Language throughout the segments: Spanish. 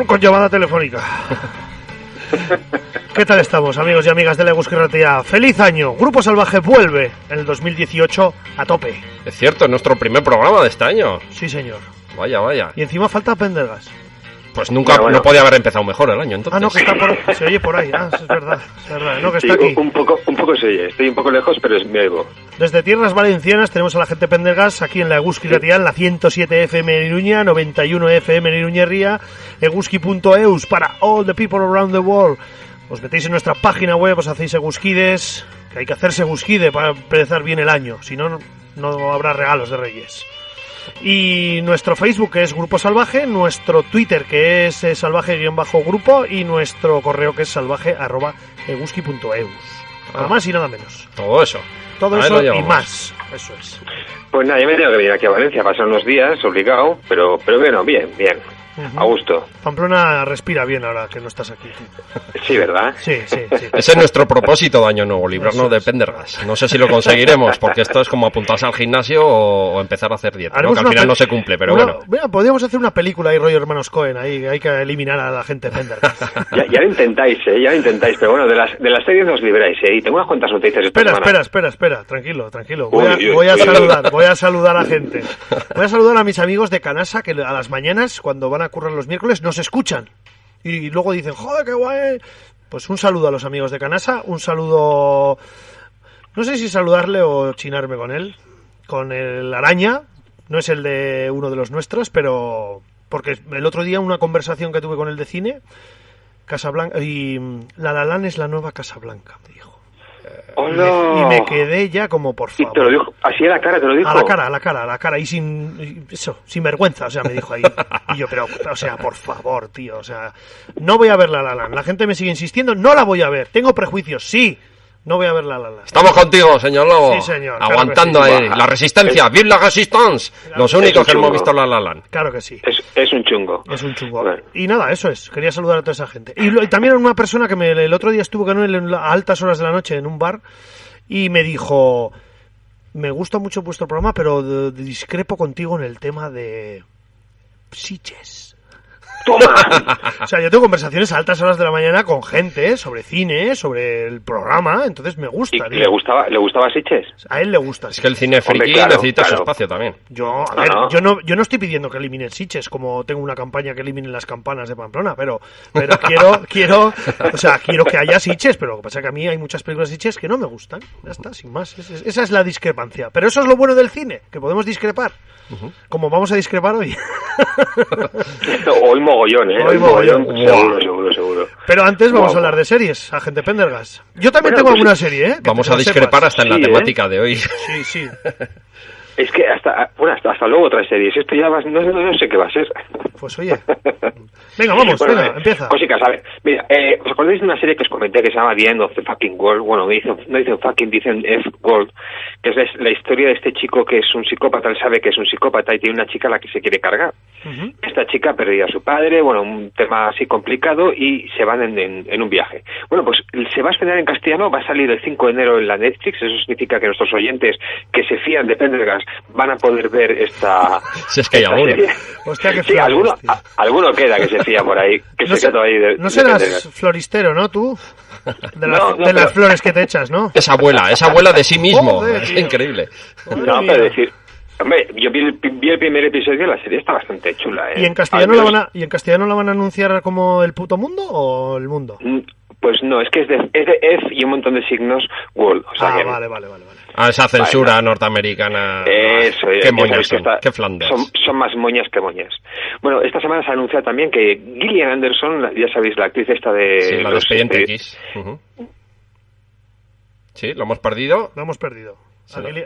Con llamada telefónica. ¿Qué tal estamos, amigos y amigas de la Egusquirratia? ¡Feliz año! Grupo Salvaje vuelve en el 2018 a tope. Es cierto, es nuestro primer programa de este año. Sí, señor. Vaya, vaya. Y encima falta Pendergas. Pues nunca, bueno. No podía haber empezado mejor el año, entonces. Ah, no, que está se oye por ahí. Ah, es verdad. No, que sí, está aquí. Un poco se oye. Estoy un poco lejos, pero me oigo. Desde tierras valencianas tenemos a la gente Pendergas aquí en la Egusquirratia, en la 107 FM en Iruña, 91 FM en Iruñerría, eguski.eus para all the people around the world. Os metéis en nuestra página web, os hacéis egusquides, que hay que hacerse egusquide para empezar bien el año, si no, no habrá regalos de Reyes. Y nuestro Facebook, que es Grupo Salvaje, nuestro Twitter, que es salvaje-grupo, y nuestro correo, que es salvaje@eguski.eus. Nada más y nada menos. Todo eso. Todo eso y más. Eso es. Pues nada, yo me tengo que venir aquí a Valencia a pasar unos días, obligado, pero bueno, bien. A gusto. Pamplona respira bien ahora que no estás aquí. Sí, ¿verdad? Sí. Ese es nuestro propósito de año nuevo, librarnos de Pendergas. No sé si lo conseguiremos, porque esto es como apuntarse al gimnasio o empezar a hacer dieta, ¿no? Que al final no se cumple, pero bueno. Podríamos hacer una película ahí, rollo Hermanos Cohen, ahí hay que eliminar a la gente Pendergas. ya lo intentáis, pero bueno, de las series nos libráis, Y tengo unas cuantas noticias esta semana. Espera, tranquilo. Voy a saludar a gente. Voy a saludar a mis amigos de Canasa, que a las mañanas, cuando van a currar los miércoles, nos escuchan y luego dicen, joder, qué guay. Pues un saludo a los amigos de Canasa, un saludo, no sé si saludarle o chinarme con él, con el Araña, no es el de uno de los nuestros, pero porque el otro día una conversación que tuve con él de cine, Casablanca, y La La Land es la nueva Casablanca, me dijo. ¡Hola! Y me quedé ya como, por favor. ¿Y te lo dijo? ¿Así a la cara te lo dijo? A la cara, y sin vergüenza, o sea, me dijo ahí. Y yo, pero, o sea, por favor, tío, o sea, no voy a ver La La Land. La gente me sigue insistiendo, no la voy a ver. Tengo prejuicios, sí. No voy a ver La La Land. Estamos contigo, señor Lobo. Sí, señor. Aguantando claro ahí. La resistencia. ¡Vive la resistance! Los únicos que hemos visto La La Land. Claro que sí. Es un chungo. Es un chungo. Bueno. Y nada, eso es. Quería saludar a toda esa gente. Y también a una persona que el otro día estuvo con él a altas horas de la noche en un bar y me dijo, me gusta mucho vuestro programa, pero discrepo contigo en el tema de Sitges. ¡Toma! O sea, yo tengo conversaciones a altas horas de la mañana con gente sobre cine, sobre el programa, entonces me gusta. ¿Y le gustaba Sitges? A él le gusta. Es que el cine friki necesita su espacio también. Yo no estoy pidiendo que eliminen Sitges, como tengo una campaña que eliminen las campanas de Pamplona, pero quiero que haya Sitges, pero lo que pasa es que a mí hay muchas películas de Sitges que no me gustan. Ya está, sin más. Esa es la discrepancia. Pero eso es lo bueno del cine, que podemos discrepar. Como vamos a discrepar hoy. Hoy mogollón, Hoy mogollón. Seguro. Pero antes vamos a hablar de series, agente Pendergas. Yo también tengo alguna serie, ¿eh? Vamos a discrepar hasta en la temática de hoy. Sí. Es que hasta luego otras series. Esto ya no sé qué va a ser. Pues oye. Venga, empieza. Cositas, a ver. Mira, ¿os acordáis de una serie que os comenté que se llama The End of the Fucking World? Bueno, no dicen fucking, dicen F-World. Que es la historia de este chico que es un psicópata. Él sabe que es un psicópata y tiene una chica a la que se quiere cargar. Uh-huh. Esta chica ha perdido a su padre, bueno, un tema así complicado, y se van en un viaje. Bueno, pues se va a estrenar en castellano, va a salir el 5 de enero en la Netflix. Eso significa que nuestros oyentes que se fían de Pendergas van a poder ver esta. Si es que hay alguno. Hostia, qué sí, alguno queda que se fía por ahí. Que no se queda ahí no serás floristero, ¿no? Tú. De las flores que te echas, ¿no? Esa abuela de sí mismo. Joder, es increíble. No, pero Hombre, yo vi el primer episodio y la serie está bastante chula, ¿eh? ¿Y en castellano la van a anunciar como El Puto Mundo o El Mundo? Pues no, es que es de F y un montón de signos World. O sea vale. Esa censura norteamericana. Eso, qué moñas son, qué Flanders. Son más moñas que moñas. Bueno, esta semana se ha anunciado también que Gillian Anderson, ya sabéis, la actriz esta de... Sí, la de Expediente X. Sí, lo hemos perdido.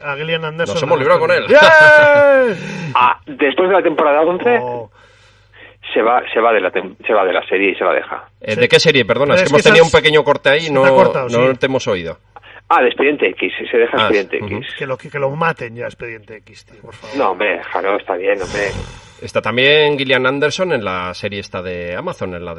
A Gillian Anderson. Nos hemos librado con él. Después de la temporada 11... Se va de la serie y se la deja. ¿De qué serie? Perdona, es que hemos tenido un pequeño corte ahí y no te hemos oído. De Expediente X, se deja Expediente X. Que lo maten ya Expediente X, tío, por favor. No, hombre, Jaro, está bien, hombre. Está también Gillian Anderson en la serie esta de Amazon, en la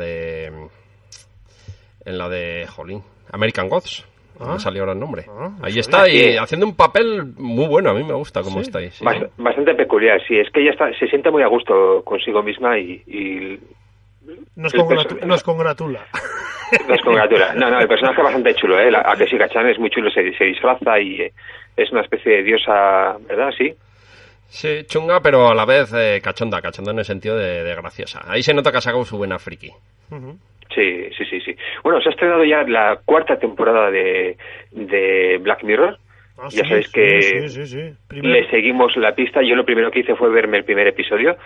de Jolín, American Gods. Me salió ahora el nombre. Ahí está, y haciendo un papel muy bueno. A mí me gusta cómo está ahí. Sí. Bastante peculiar, sí. Es que ella se siente muy a gusto consigo misma y nos congratula. Nos congratula. No, el personaje es bastante chulo, ¿eh? A que sí, Cachán es muy chulo, se disfraza y es una especie de diosa, ¿verdad? Sí. Sí, chunga, pero a la vez cachonda en el sentido de graciosa. Ahí se nota que ha sacado su buena friki. Sí. Bueno, se ha estrenado ya la 4ª temporada de Black Mirror. Ya sabéis que le seguimos la pista. Yo lo primero que hice fue verme el primer episodio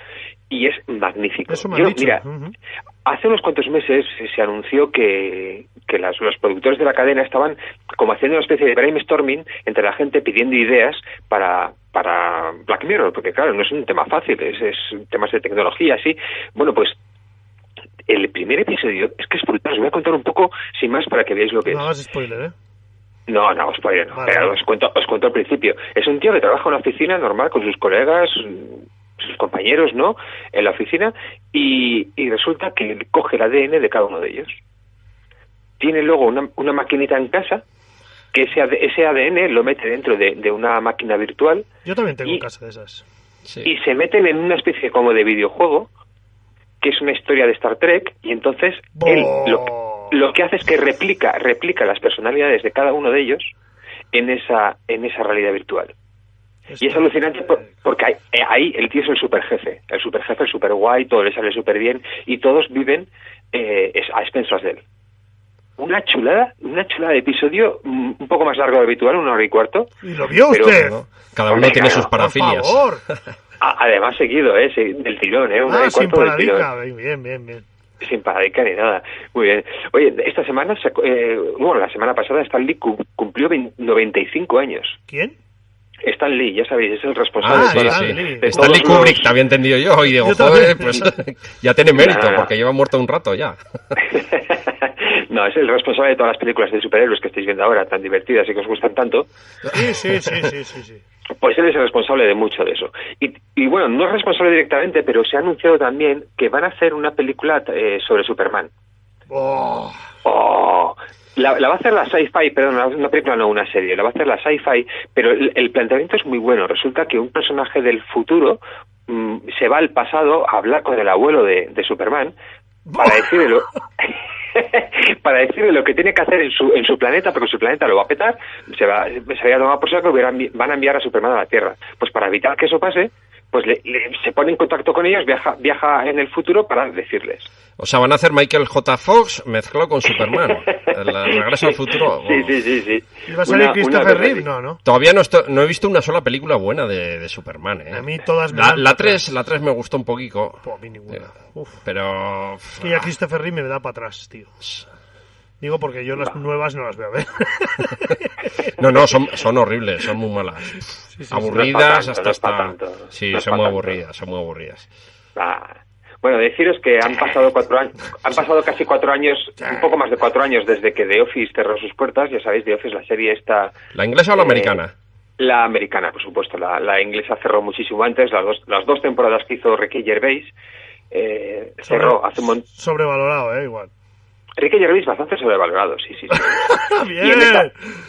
y es magnífico. Eso me han dicho. Mira, hace unos cuantos meses se anunció que los productores de la cadena estaban como haciendo una especie de brainstorming entre la gente pidiendo ideas para Black Mirror, porque claro, no es un tema fácil, es temas de tecnología, sí. Bueno, pues el primer episodio es que es brutal. Os voy a contar un poco, sin más, para que veáis lo que es. No hagas spoiler, ¿eh? No, spoiler no. Vale. Os cuento al principio. Es un tío que trabaja en una oficina normal con sus colegas, sus compañeros, ¿no? En la oficina, y resulta que coge el ADN de cada uno de ellos. Tiene luego una maquinita en casa que ese ADN lo mete dentro de una máquina virtual. Yo también tengo en casa de esas. Sí. Y se meten en una especie como de videojuego que es una historia de Star Trek, y entonces él lo que hace es que replica las personalidades de cada uno de ellos en esa realidad virtual. Y es alucinante porque ahí el tío es el super jefe, el super guay, todo le sale súper bien y todos viven a expensas de él. Una chulada de episodio, un poco más largo de habitual, 1 hora y cuarto. ¿Y lo vio usted? ¿No? Cada uno tiene sus parafilias. Por favor. Además seguido, del tirón, 1 hora y cuarto del tirón. Bien. Sin paradica ni nada. Muy bien. Oye, esta semana, la semana pasada Stan Lee cumplió 95 años. ¿Quién? Stan Lee, ya sabéis, es el responsable de Stanley Kubrick, te había entendido yo, y digo, joder, pues ya tiene mérito, porque lleva muerto un rato ya. No, es el responsable de todas las películas de superhéroes que estáis viendo ahora, tan divertidas y que os gustan tanto. Sí. Pues él es el responsable de mucho de eso. Y bueno, no es responsable directamente, pero se ha anunciado también que van a hacer una película sobre Superman. La va a hacer la Sci-Fi, perdón, una película no, una serie, la va a hacer la Sci-Fi, pero el planteamiento es muy bueno. Resulta que un personaje del futuro se va al pasado a hablar con el abuelo de Superman para decirle lo que tiene que hacer en su planeta, porque su planeta lo va a petar, se va a tomar por saco y van a enviar a Superman a la Tierra. Pues para evitar que eso pase, pues se pone en contacto con ellos, viaja en el futuro para decirles. O sea, van a hacer Michael J. Fox mezclado con Superman. El regreso al futuro. Sí. ¿Y va a salir Christopher Reeve? No. Todavía no he visto una sola película buena de Superman, ¿eh? A mí todas la 3 me gustó un poquito. A mí ninguna. Pero... Que ya Christopher Reeve me da para atrás, tío. Digo porque yo las nuevas no las veo a ver. No, son horribles, son muy malas. Sí, aburridas no hasta... Sí, son muy aburridas. Bueno, deciros que han pasado 4 años, casi 4 años, un poco más de 4 años desde que The Office cerró sus puertas. Ya sabéis, The Office, la serie esta... ¿La inglesa o la americana? La americana, por supuesto. La inglesa cerró muchísimo antes. Las dos temporadas que hizo Ricky Gervais cerró hace un montón. Sobrevalorado, igual. Ricky Gervais bastante sobrevalorado, sí. Bien.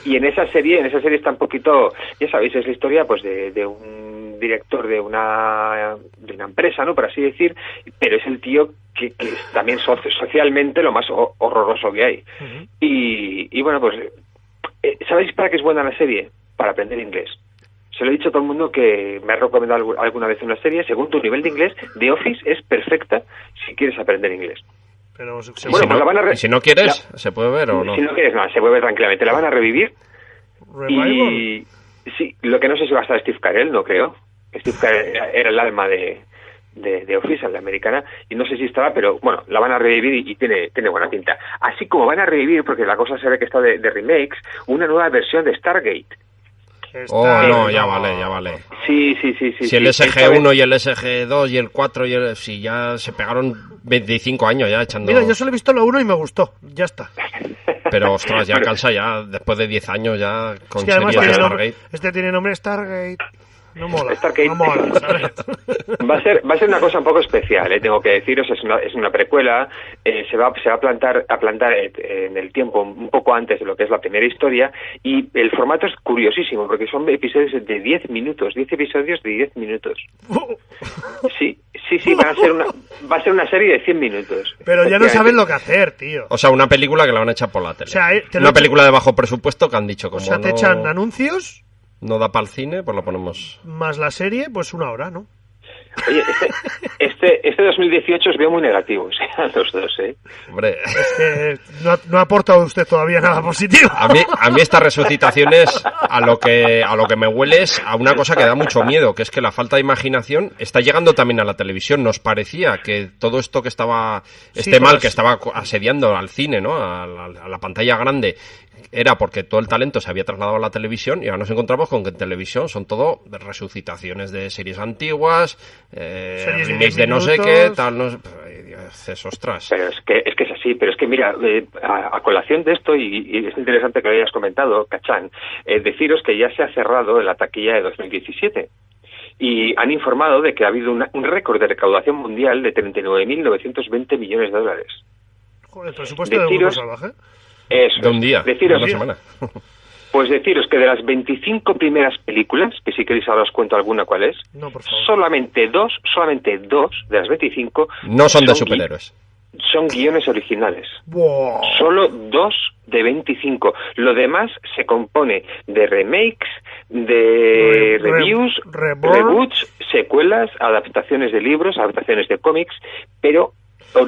Y en esa serie está un poquito, ya sabéis, es la historia pues de un director de una empresa, ¿no? Por así decir, pero es el tío que es también socialmente lo más horroroso que hay. Y bueno, pues ¿sabéis para qué es buena la serie? Para aprender inglés. Se lo he dicho a todo el mundo que me ha recomendado alguna vez una serie. Según tu nivel de inglés, The Office es perfecta si quieres aprender inglés. Pero si no quieres, ¿se puede ver o no? Si no quieres, no, se puede ver tranquilamente. La van a revivir. ¿Revival? Y sí, lo que no sé si va a estar Steve Carell, no creo. Steve Carell era el alma de Office, la americana, y no sé si estará, pero bueno, la van a revivir y tiene buena pinta. Así como van a revivir, porque la cosa se ve que está de remakes, una nueva versión de Stargate. Ya vale. Sí. Si el SG-1 y el SG-2 y el 4 si ya se pegaron 25 años ya echando... Mira, yo solo he visto la 1 y me gustó, ya está. Pero ostras, ya cansa ya, después de 10 años ya con es que además series de Stargate. Este tiene nombre Stargate. No mola, Stargate. no mola, ¿sabes? Va a ser una cosa un poco especial, tengo que deciros, es una precuela, se va a plantar en el tiempo un poco antes de lo que es la primera historia, y el formato es curiosísimo porque son episodios de 10 minutos, 10 episodios de 10 minutos. Sí, va a ser una serie de 100 minutos. Pero ya no saben lo que hacer, tío. O sea, una película que la van a echar por la tele. O sea, una película de bajo presupuesto que han dicho como te echan anuncios. No da para el cine, pues lo ponemos. Más la serie, pues 1 hora, ¿no? Oye, este 2018 os veo muy negativos, los dos, Hombre. Es que no ha aportado usted todavía nada positivo. A mí estas resucitaciones, a lo que me huele es a una cosa que da mucho miedo, que es que la falta de imaginación está llegando también a la televisión. Nos parecía que todo esto que estaba que estaba asediando al cine, ¿no? A la pantalla grande, era porque todo el talento se había trasladado a la televisión, y ahora nos encontramos con que en televisión son todo resucitaciones de series antiguas, remakes de no sé qué, tal, no sé, dices, ostras. Pero es que es así, pero es que mira, a colación de esto, y es interesante que lo hayas comentado, Cachán, deciros que ya se ha cerrado la taquilla de 2017. Y han informado de que ha habido un récord de recaudación mundial de 39.920 millones de dólares. Joder, el presupuesto de Grupo Salvaje. Eso. De un día, de una semana. Pues deciros que de las 25 primeras películas, que si queréis ahora os cuento alguna cuál es, no, por favor. solamente dos de las 25 no son de superhéroes. Son guiones originales. Wow. Solo 2 de 25. Lo demás se compone de remakes, de reviews, reboots, secuelas, adaptaciones de libros, adaptaciones de cómics, pero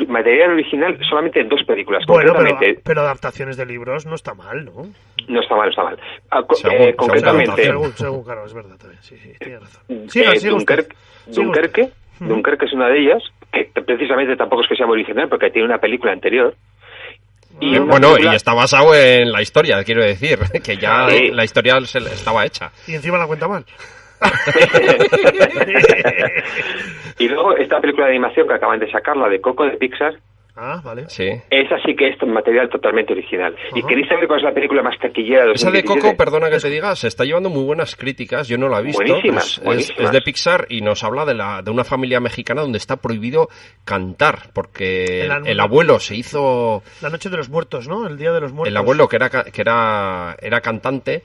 material original solamente en 2 películas. Bueno, pero adaptaciones de libros no está mal, ¿no? No está mal. Concretamente... Según, claro, es verdad también. Sí, tiene razón. Dunkerque es una de ellas, que precisamente tampoco es que sea muy original, porque tiene una película anterior. Y está basado en la historia, quiero decir, que ya la historia estaba hecha. Y encima la cuenta mal. Y luego esta película de animación que acaban de sacar, la de Coco de Pixar. Ah, vale. Sí. Esa sí que es material totalmente original. ¿Y queréis saber cuál es la película más taquillera de 2017? Esa de Coco, perdona que te diga, se está llevando muy buenas críticas. Yo no la he visto. Buenísimas. Es de Pixar y nos habla de una familia mexicana donde está prohibido cantar porque el abuelo se hizo... La noche de los muertos, ¿no? El día de los muertos. El abuelo que era cantante,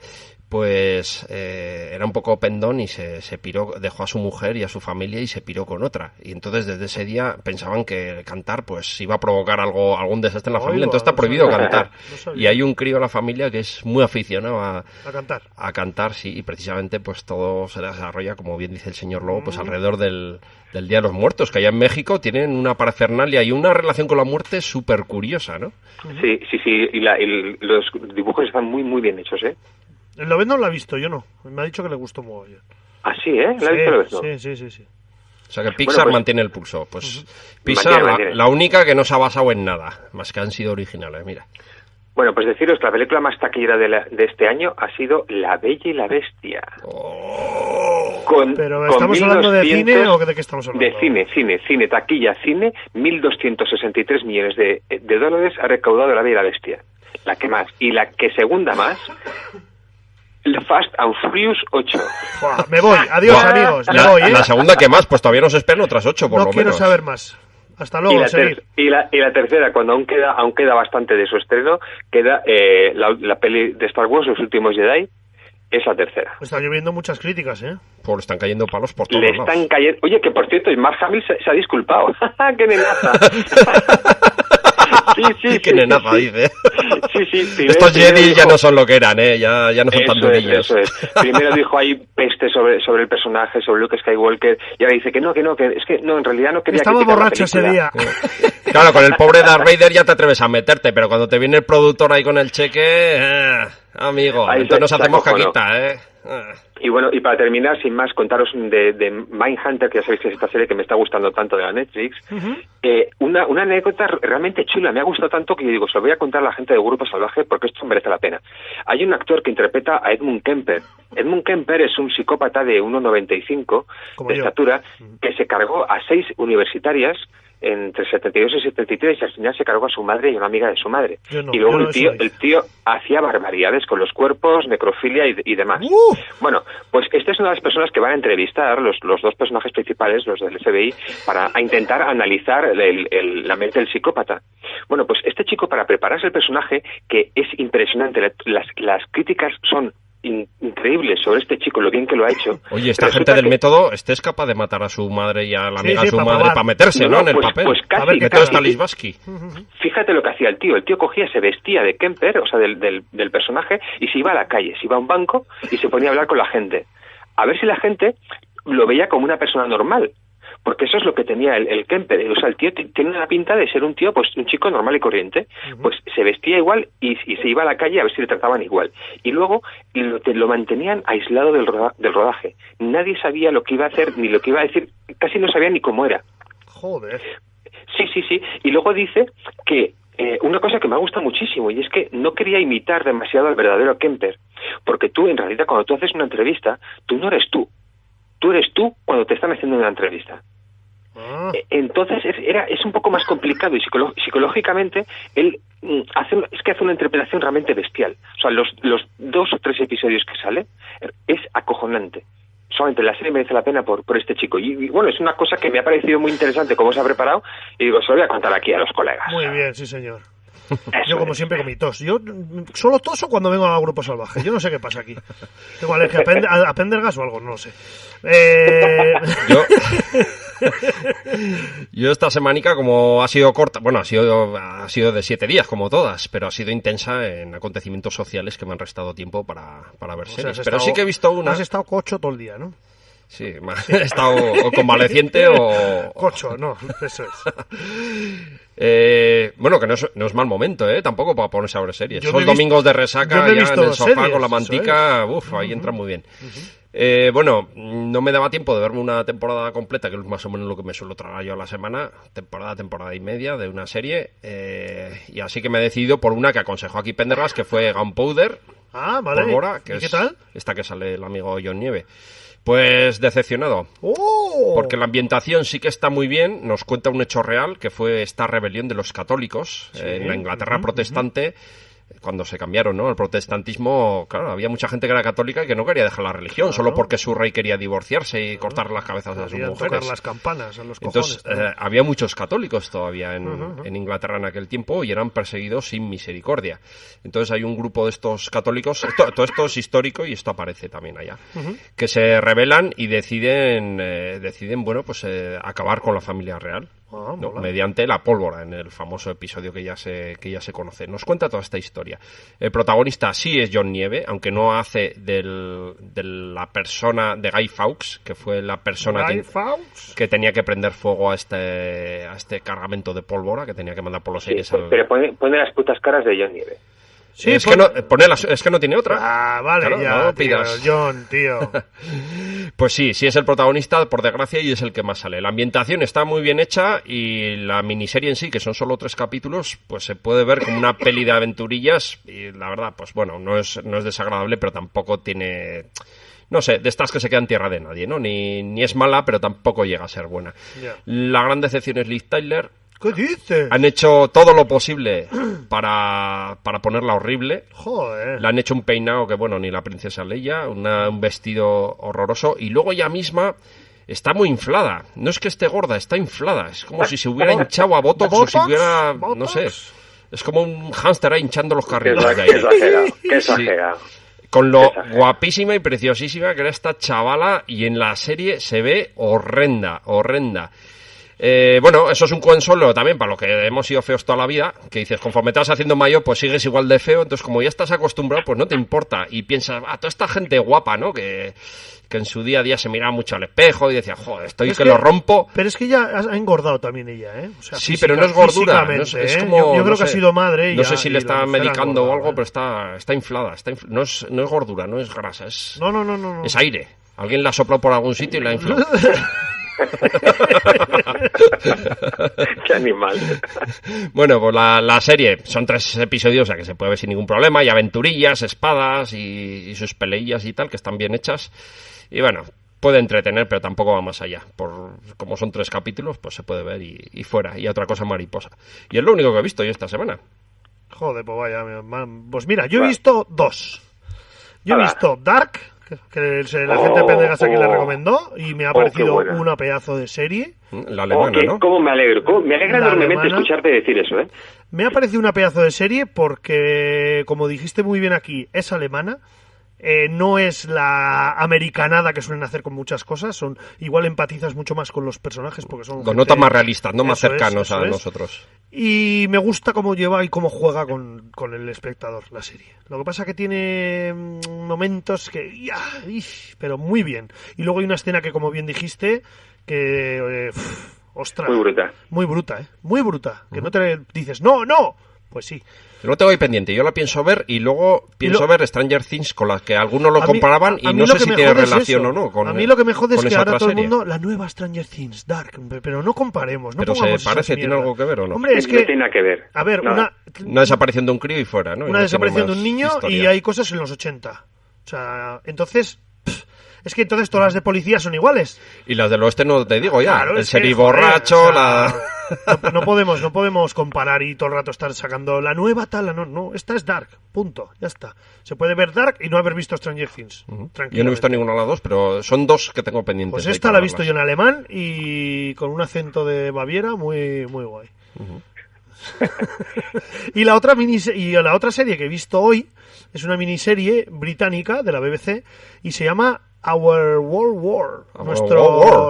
pues era un poco pendón y se piró, dejó a su mujer y a su familia y se piró con otra. Y entonces desde ese día pensaban que cantar pues iba a provocar algún desastre en la familia, entonces está prohibido cantar. Y hay un crío en la familia que es muy aficionado a cantar, sí, y precisamente pues todo se desarrolla, como bien dice el señor Lobo, pues alrededor del Día de los Muertos, que allá en México tienen una parafernalia y una relación con la muerte súper curiosa, ¿no? Sí, y los dibujos están muy, muy bien hechos, ¿eh? El Lobezno lo ha visto, yo no. Me ha dicho que le gustó mucho. Ah, sí, ¿eh? ¿La ha visto el Lobezno? Sí. O sea que Pixar mantiene el pulso. Pues Pixar, mantiene. La única que no se ha basado en nada, más que han sido originales, mira. Bueno, pues deciros que la película más taquillera de este año ha sido La Bella y la Bestia. ¿Pero estamos hablando de cine o de qué estamos hablando? De cine, taquilla, cine, 1.263 millones de dólares ha recaudado La Bella y la Bestia. La que más. Y la que segunda más... Fast and Furious 8. Me voy, adiós amigos, me voy, ¿eh? La segunda que más, pues todavía nos esperan otras 8 por lo menos. No quiero saber más. Hasta luego, seguir. Y la tercera, cuando aún queda bastante de su estreno, queda la peli de Star Wars, Los Últimos Jedi, es la tercera. Está lloviendo muchas críticas, ¿eh? Pues están cayendo palos por todos lados. Están cayendo... Oye, que por cierto, Mark Hamill se ha disculpado. ¡Qué nenaza! Sí. Qué nenaza, dice. Sí. Estos Jedi ya no son lo que eran, ya no son tan durillos. Eso es. Primero dijo ahí peste sobre el personaje, sobre Luke Skywalker, y ahora dice que no, es que no, en realidad no quería. Estaba borracho ese día. Claro, con el pobre Darth Vader ya te atreves a meterte, pero cuando te viene el productor ahí con el cheque, amigo, ahí entonces nos hacemos acojonó. caquita, Y bueno, y para terminar, sin más, contaros de Mindhunter, que ya sabéis que es esta serie que me está gustando tanto de la Netflix. Una anécdota realmente chula, me ha gustado tanto que yo digo, se lo voy a contar a la gente de Grupo Salvaje porque esto merece la pena. Hay un actor que interpreta a Edmund Kemper. Edmund Kemper es un psicópata de 1,95 de estatura que se cargó a 6 universitarias entre 72 y 73 y al final se cargó a su madre y a una amiga de su madre. Y luego el tío hacía barbaridades con los cuerpos, necrofilia y demás. Bueno, pues esta es una de las personas que van a entrevistar los dos personajes principales, los del FBI, para intentar analizar la mente del psicópata. Bueno, pues este chico, para prepararse el personaje, que es impresionante, las críticas son increíbles sobre este chico, lo bien que lo ha hecho. Oye, esta gente del método, es capaz de matar a su madre y a la amiga de su madre para meterse, ¿no? En el papel. Pues casi, a ver, casi. Stanislavski. Fíjate lo que hacía el tío. El tío cogía, se vestía de Kemper, o sea, del personaje, y se iba a la calle, se iba a un banco y se ponía a hablar con la gente. A ver si la gente lo veía como una persona normal. Porque eso es lo que tenía el Kemper. O sea, el tío tiene una pinta de ser un tío, pues un chico normal y corriente. Pues se vestía igual y se iba a la calle a ver si le trataban igual. Y luego lo mantenían aislado del rodaje. Nadie sabía lo que iba a hacer ni lo que iba a decir. Casi no sabía ni cómo era. Joder. Sí. Y luego dice que una cosa que me gusta muchísimo, y es que no quería imitar demasiado al verdadero Kemper. Porque tú, en realidad, cuando tú haces una entrevista, tú no eres tú. Tú eres tú cuando te están haciendo una entrevista. Entonces es un poco más complicado y psicológicamente él hace una interpretación realmente bestial. O sea, los 2 o 3 episodios que sale es acojonante. Solamente la serie merece la pena por este chico. Y bueno, es una cosa que me ha parecido muy interesante cómo se ha preparado y digo, se lo voy a contar aquí a los colegas. Muy bien, sí señor. Yo como siempre con mi tos. Yo solo toso cuando vengo a Grupo Salvaje. Yo no sé qué pasa aquí. Tengo alergia a Pendergas o algo, no lo sé. Yo esta semanica, como ha sido corta, bueno, ha sido de 7 días, como todas, pero ha sido intensa en acontecimientos sociales que me han restado tiempo para ver series. Pero sí que he visto una. Has estado cocho todo el día, ¿no? Sí, he estado o convaleciente o... Cocho, no, eso es. Bueno, que no es mal momento, tampoco para ponerse a ver series. Son visto, domingos de resaca ya en el sofá series, con la mantica, ahí entra muy bien. Bueno, no me daba tiempo de verme una temporada completa, que es más o menos lo que me suelo tragar yo a la semana, temporada y media de una serie, y así que me he decidido por una que aconsejó aquí Pendergast, que fue Gunpowder, vale. Pólvora, que ¿Y qué tal? Esta que sale el amigo John Nieve. Pues decepcionado, porque la ambientación sí que está muy bien, nos cuenta un hecho real, que fue esta rebelión de los católicos en la Inglaterra protestante, cuando se cambiaron, ¿no? El protestantismo, claro, había mucha gente que era católica y que no quería dejar la religión, solo porque su rey quería divorciarse y cortar las cabezas a sus mujeres. Tocar las campanas a los cojones. Entonces, había muchos católicos todavía en Inglaterra en aquel tiempo y eran perseguidos sin misericordia. Entonces hay un grupo de estos católicos, todo esto es histórico y esto aparece también allá, que se rebelan y deciden bueno, pues acabar con la familia real. Mediante la pólvora, en el famoso episodio que ya se conoce. Nos cuenta toda esta historia. El protagonista sí es John Nieve, aunque no hace de la persona de Guy Fawkes, que fue la persona que tenía que prender fuego a este cargamento de pólvora que tenía que mandar por los aires. Pero pone las putas caras de John Nieve. Sí, es que no tiene otra. Vale, claro, ya, no tío, pidas. John, tío. Pues sí es el protagonista, por desgracia, y es el que más sale. La ambientación está muy bien hecha y la miniserie en sí, que son solo 3 capítulos, pues se puede ver como una peli de aventurillas y la verdad, pues bueno, no es desagradable, pero tampoco tiene... No sé, de estas que se quedan tierra de nadie, ¿no? Ni es mala, pero tampoco llega a ser buena. Yeah. La gran decepción es Liv Tyler. ¿Qué dices? Han hecho todo lo posible para ponerla horrible. Joder. Le han hecho un peinado que, bueno, ni la princesa Leia, un vestido horroroso. Y luego ella misma está muy inflada. No es que esté gorda, está inflada. Es como si se hubiera hinchado a Botox o si hubiera... No sé. Es como un hámster ahí hinchando los carriles de ahí. Qué exagerado. Con lo guapísima y preciosísima que era esta chavala, y en la serie se ve horrenda. Bueno, eso es un consuelo también para los que hemos sido feos toda la vida, que dices, conforme te vas haciendo mayor, pues sigues igual de feo, entonces como ya estás acostumbrado, pues no te importa, y piensas, toda esta gente guapa, ¿no? Que en su día a día se miraba mucho al espejo y decía, joder, estoy que lo rompo. Pero es que ya ha engordado también ella, ¿eh? O sea, sí, pero no es gordura, es como... Yo creo que ha sido madre. No sé si le está medicando o algo, pero está inflada, no es gordura, no es grasa, es... No. Es aire. Alguien la ha soplado por algún sitio y la ha inflado. Qué animal. Bueno, pues la serie son 3 episodios, o sea que se puede ver sin ningún problema, y aventurillas, espadas y sus peleillas y tal, que están bien hechas. Y bueno, puede entretener, pero tampoco va más allá. Como son 3 capítulos, pues se puede ver y fuera. Y otra cosa mariposa. Y es lo único que he visto yo esta semana. Joder, pues vaya. Pues mira, yo he visto 2. Yo he visto Dark, que la gente de Pendergast aquí le recomendó, y me ha parecido una pedazo de serie. La alemana, ¿no? ¿Cómo me alegro? Me alegra enormemente escucharte decir eso, ¿eh? Me ha parecido una pedazo de serie porque, como dijiste muy bien aquí, es alemana. No es la americanada que suelen hacer con muchas cosas, igual empatizas mucho más con los personajes porque son con notas más realistas, no más cercanos a nosotros. Y me gusta cómo lleva y cómo juega con el espectador la serie. Lo que pasa que tiene momentos que pero muy bien. Y luego hay una escena que, como bien dijiste, que ostras, muy bruta, que no te dices no, pues sí. Lo tengo ahí pendiente, yo la pienso ver y luego pienso ver Stranger Things, con las que algunos lo comparaban y no sé si tiene relación o no con a mí lo que me jode es que ahora todo el mundo, la nueva Stranger Things, Dark, pero no comparemos, no pero pongamos se parece, ¿tiene algo que ver o no? Hombre, es que no tiene nada que ver. A ver, una desaparición de un crío y fuera, ¿no? Una desaparición de un niño historia. Y hay cosas en los 80. O sea, entonces... Es que entonces todas las de policía son iguales. Y las del oeste no te digo ya. Claro, el seriborracho, No podemos comparar y todo el rato estar sacando la nueva tal, no, esta es Dark, punto, ya está. Se puede ver Dark y no haber visto Stranger Things. Yo no he visto ninguna de las 2, pero son 2 que tengo pendientes. Pues esta la he visto yo en alemán y con un acento de Baviera muy, muy guay. Y la otra serie que he visto hoy es una miniserie británica de la BBC y se llama Our World War,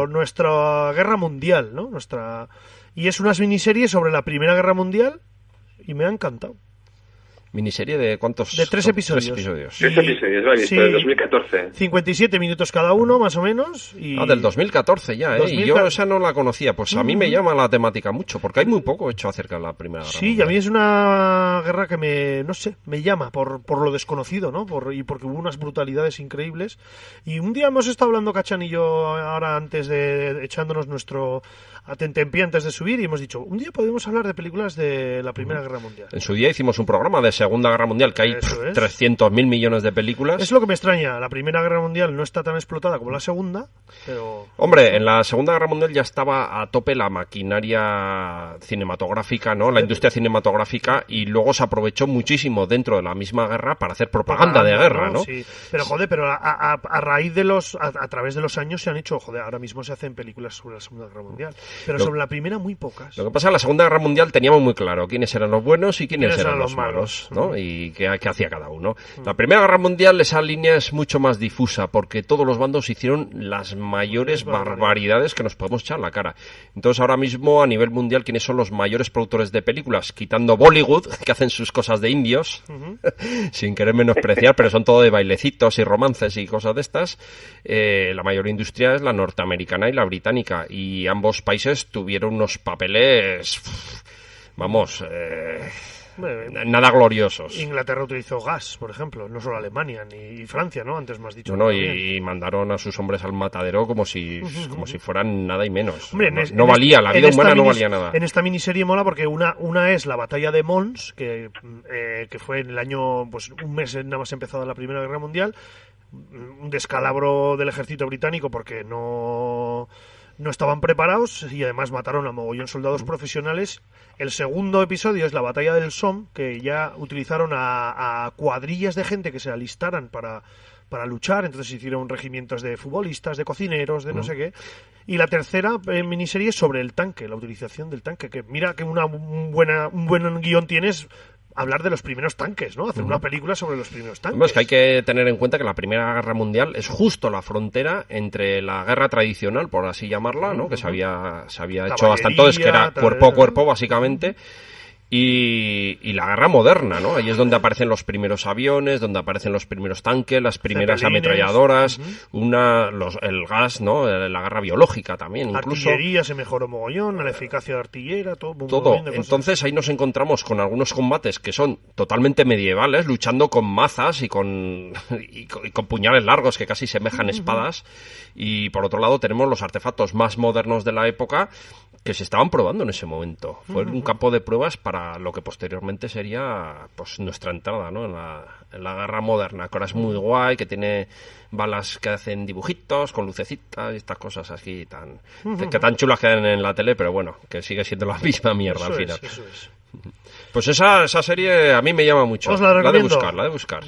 nuestra guerra mundial, ¿no? Y es una miniserie sobre la Primera Guerra Mundial y me ha encantado. ¿Miniserie de cuántos? De 3 episodios. 3 episodios, vale, sí, del 2014. 57 minutos cada uno, más o menos. Del 2014 ya, ¿eh? Y yo esa no la conocía. Pues a mí me llama la temática mucho, porque hay muy poco hecho acerca de la Primera Guerra Mundial. Sí, y a mí es una guerra que me llama por lo desconocido, ¿no? Y porque hubo unas brutalidades increíbles. Y un día hemos estado hablando, Cachan y yo, ahora antes de echándonos nuestro tentempié antes de subir, y hemos dicho, un día podemos hablar de películas de la Primera Guerra Mundial. En su día hicimos un programa de Segunda Guerra Mundial, que hay 300.000 millones de películas. Es lo que me extraña, la Primera Guerra Mundial no está tan explotada como la Segunda, pero... Hombre, en la Segunda Guerra Mundial ya estaba a tope la maquinaria cinematográfica, ¿no? La industria cinematográfica, y luego se aprovechó muchísimo dentro de la misma guerra para hacer propaganda de guerra, ¿no? Sí, pero joder, a raíz de a través de los años se han hecho, ahora mismo se hacen películas sobre la Segunda Guerra Mundial, pero sobre la Primera muy pocas. Lo que pasa es que en la Segunda Guerra Mundial teníamos muy claro quiénes eran los buenos y quiénes eran los malos, ¿no? Y qué hacía cada uno. La Primera Guerra Mundial, esa línea es mucho más difusa, porque todos los bandos hicieron las mayores barbaridades que nos podemos echar en la cara. Entonces ahora mismo a nivel mundial, ¿quiénes son los mayores productores de películas? Quitando Bollywood, que hacen sus cosas de indios, sin querer menospreciar, pero son todo de bailecitos y romances y cosas de estas. La mayor industria es la norteamericana y la británica, y ambos países tuvieron unos papeles, nada gloriosos. Inglaterra utilizó gas, por ejemplo, no solo Alemania ni Francia, ¿no? Antes me has dicho. Y mandaron a sus hombres al matadero como si fueran nada y menos. Hombre, no valía, la vida humana no valía nada. En esta miniserie mola porque una es la batalla de Mons, que fue en el año, pues un mes nada más empezada la Primera Guerra Mundial, un descalabro del ejército británico porque no estaban preparados y además mataron a mogollón soldados profesionales. El segundo episodio es la batalla del Somme, que ya utilizaron a cuadrillas de gente que se alistaran para luchar, entonces hicieron regimientos de futbolistas, de cocineros, de no sé qué. Y la tercera miniserie es sobre el tanque, la utilización del tanque, que mira que un buen guión tienes hablar de los primeros tanques, ¿no? Hacer una película sobre los primeros tanques. Bueno, es que hay que tener en cuenta que la Primera Guerra Mundial es justo la frontera entre la guerra tradicional, por así llamarla, ¿no? Que se había hecho hasta entonces, que era cuerpo a cuerpo, básicamente. Y la guerra moderna, ¿no? Ahí es donde aparecen los primeros aviones, donde aparecen los primeros tanques, las primeras Zeppelines, ametralladoras, el gas, ¿no? La guerra biológica también, incluso. Artillería se mejoró mogollón, la eficacia de artillera, todo. Entonces ahí nos encontramos con algunos combates que son totalmente medievales, luchando con mazas y con puñales largos que casi semejan espadas. Y por otro lado tenemos los artefactos más modernos de la época que se estaban probando en ese momento. Fue un campo de pruebas para lo que posteriormente sería pues nuestra entrada, ¿no? en la guerra moderna, que ahora es muy guay, que tiene balas que hacen dibujitos con lucecitas y estas cosas así que tan chulas quedan en la tele, pero bueno, que sigue siendo la misma mierda al final. Eso es. Pues esa serie a mí me llama mucho. Os la recomiendo. La de buscar.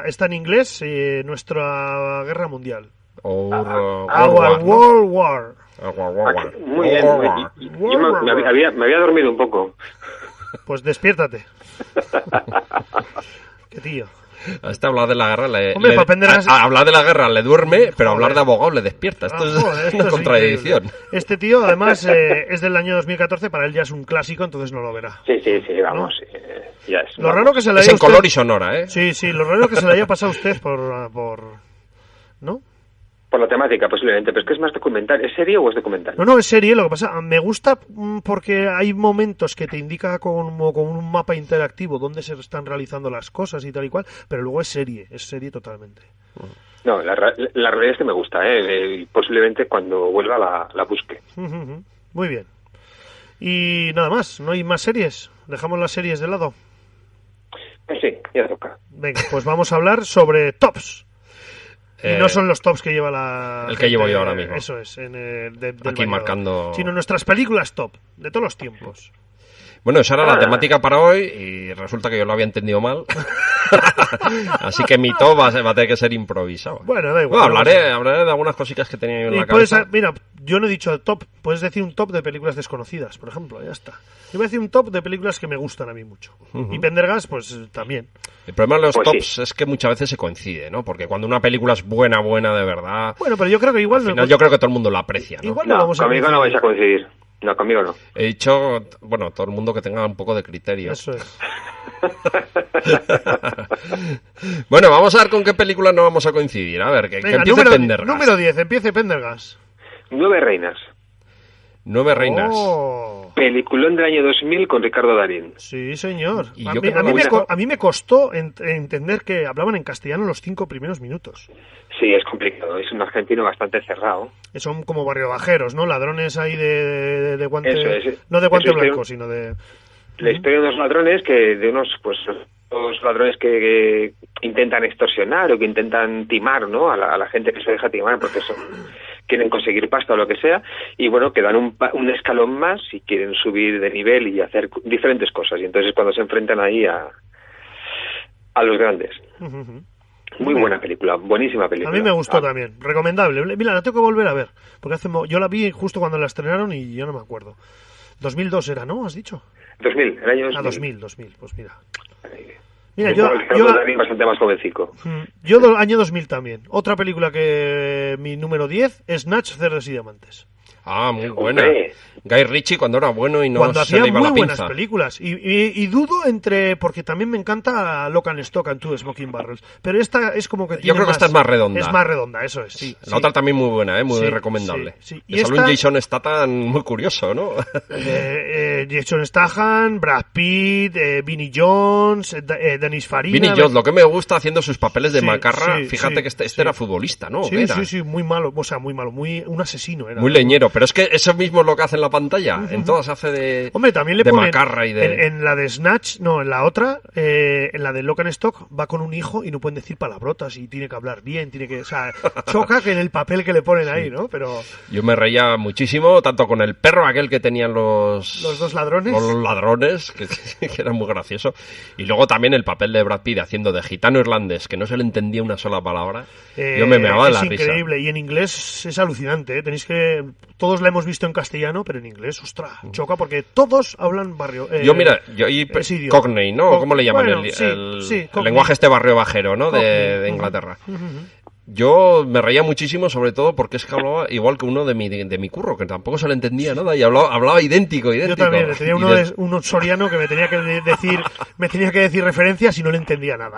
Está en inglés, nuestra guerra mundial. Our World War. Muy bien. Yo me había dormido un poco. Pues despiértate. Qué tío. Hablar de la guerra hablar de la guerra le duerme, pero hablar de abogado le despierta. Esto es una contradicción. Increíble. Este tío, además, es del año 2014, para él ya es un clásico, entonces no lo verá. Sí, vamos. ¿No? Ya es. Lo raro que se le haya es en color y sonora, ¿eh? Sí, lo raro que se le haya pasado a usted por ¿no? Por la temática, posiblemente, pero es que es más documental. ¿Es serie o es documental? No, es serie. Lo que pasa, me gusta porque hay momentos que te indica como con un mapa interactivo dónde se están realizando las cosas y tal y cual, pero luego es serie totalmente. No, la realidad es que me gusta, posiblemente cuando vuelva la busque. Muy bien. Y nada más, ¿no hay más series? ¿Dejamos las series de lado? Sí, ya toca. Venga, pues vamos a hablar sobre tops. Y no son los tops que lleva el que llevo yo ahora mismo. Eso es, aquí marcando. Sino nuestras películas top, de todos los tiempos. Bueno, esa era la temática para hoy y resulta que yo lo había entendido mal. Así que mi top va a tener que ser improvisado. Bueno, da igual. Hablaré de algunas cositas que tenía yo en la cabeza. Mira, yo no he dicho top. Puedes decir un top de películas desconocidas, por ejemplo, ya está. Yo voy a decir un top de películas que me gustan a mí mucho. Y Pendergast, pues también. El problema de los tops es que muchas veces se coincide, ¿no? Porque cuando una película es buena de verdad... Bueno, pero yo creo que igual... Al final yo creo que todo el mundo la aprecia, ¿no? Igual conmigo no vais a coincidir. No, conmigo no. He dicho, bueno, todo el mundo que tenga un poco de criterio. Eso es. Bueno, vamos a ver con qué película no vamos a coincidir. A ver, que empiece Pendergast. Número 10, empiece Pendergast. 9 reinas. 9 reinas. Peliculón del año 2000 con Ricardo Darín. Sí, señor. Y a mí me costó entender que hablaban en castellano los 5 primeros minutos. Sí, es complicado. Es un argentino bastante cerrado. Son como barriobajeros, ¿no? Ladrones ahí de guante... Eso es. No de guante blanco, sino de... La historia de unos ladrones de unos ladrones que intentan extorsionar o que intentan timar, ¿no? A la gente que se deja timar porque quieren conseguir pasta o lo que sea, y bueno, que dan un escalón más y quieren subir de nivel y hacer diferentes cosas, y entonces cuando se enfrentan ahí a los grandes. Muy buena película, buenísima película. A mí me gustó también, recomendable. Mira, la tengo que volver a ver, porque yo la vi justo cuando la estrenaron y yo no me acuerdo. 2002 era, ¿no? ¿Has dicho? 2000, el año 2000. 2000, pues mira. Mira, yo bastante más jovencico. Yo año 2000 también. Otra película que mi número 10 es Snatch, Cerdos y Diamantes. Ah, muy buena. Guy Ritchie cuando era bueno y no cuando se le iba la pinza. Cuando hacía muy buenas películas. Y dudo porque también me encanta Lock and Stock and Two Smoking Barrels. Pero esta es como que tiene yo creo que esta es más redonda. Es más redonda, eso es, sí. La otra también muy buena, muy recomendable. Sí. Y sale un Jason Statham muy curioso, ¿no? Jason Statham, Brad Pitt, Vinnie Jones, Dennis Farina. Vinnie Jones, lo que me gusta haciendo sus papeles de macarra. Fíjate que este era futbolista, ¿no? Sí, muy malo. O sea, muy malo. Un asesino era. Muy leñero. Pero es que eso mismo es lo que hace en la pantalla. En todas hace de Hombre, también le de ponen, macarra y de... En la de Snatch, no, en la otra, en la de Lock and Stock, va con un hijo y no pueden decir palabrotas y tiene que hablar bien, o sea, choca que en el papel que le ponen ahí, ¿no? Pero... Yo me reía muchísimo, tanto con el perro aquel que tenían los dos ladrones. Los ladrones, que era muy gracioso. Y luego también el papel de Brad Pitt haciendo de gitano irlandés, que no se le entendía una sola palabra. Yo me meaba de la risa. Es increíble, y en inglés es alucinante, ¿eh? Tenéis que... todos la hemos visto en castellano, pero en inglés, ostras, choca porque todos hablan barrio. Cockney, ¿no? ¿Cómo le llaman? Bueno, el lenguaje este barrio bajero, ¿no? De Inglaterra. Yo me reía muchísimo, sobre todo porque es que hablaba igual que uno de mi curro, que tampoco se le entendía nada y hablaba idéntico. Yo también, tenía uno soriano que me tenía que decir referencias y no le entendía nada.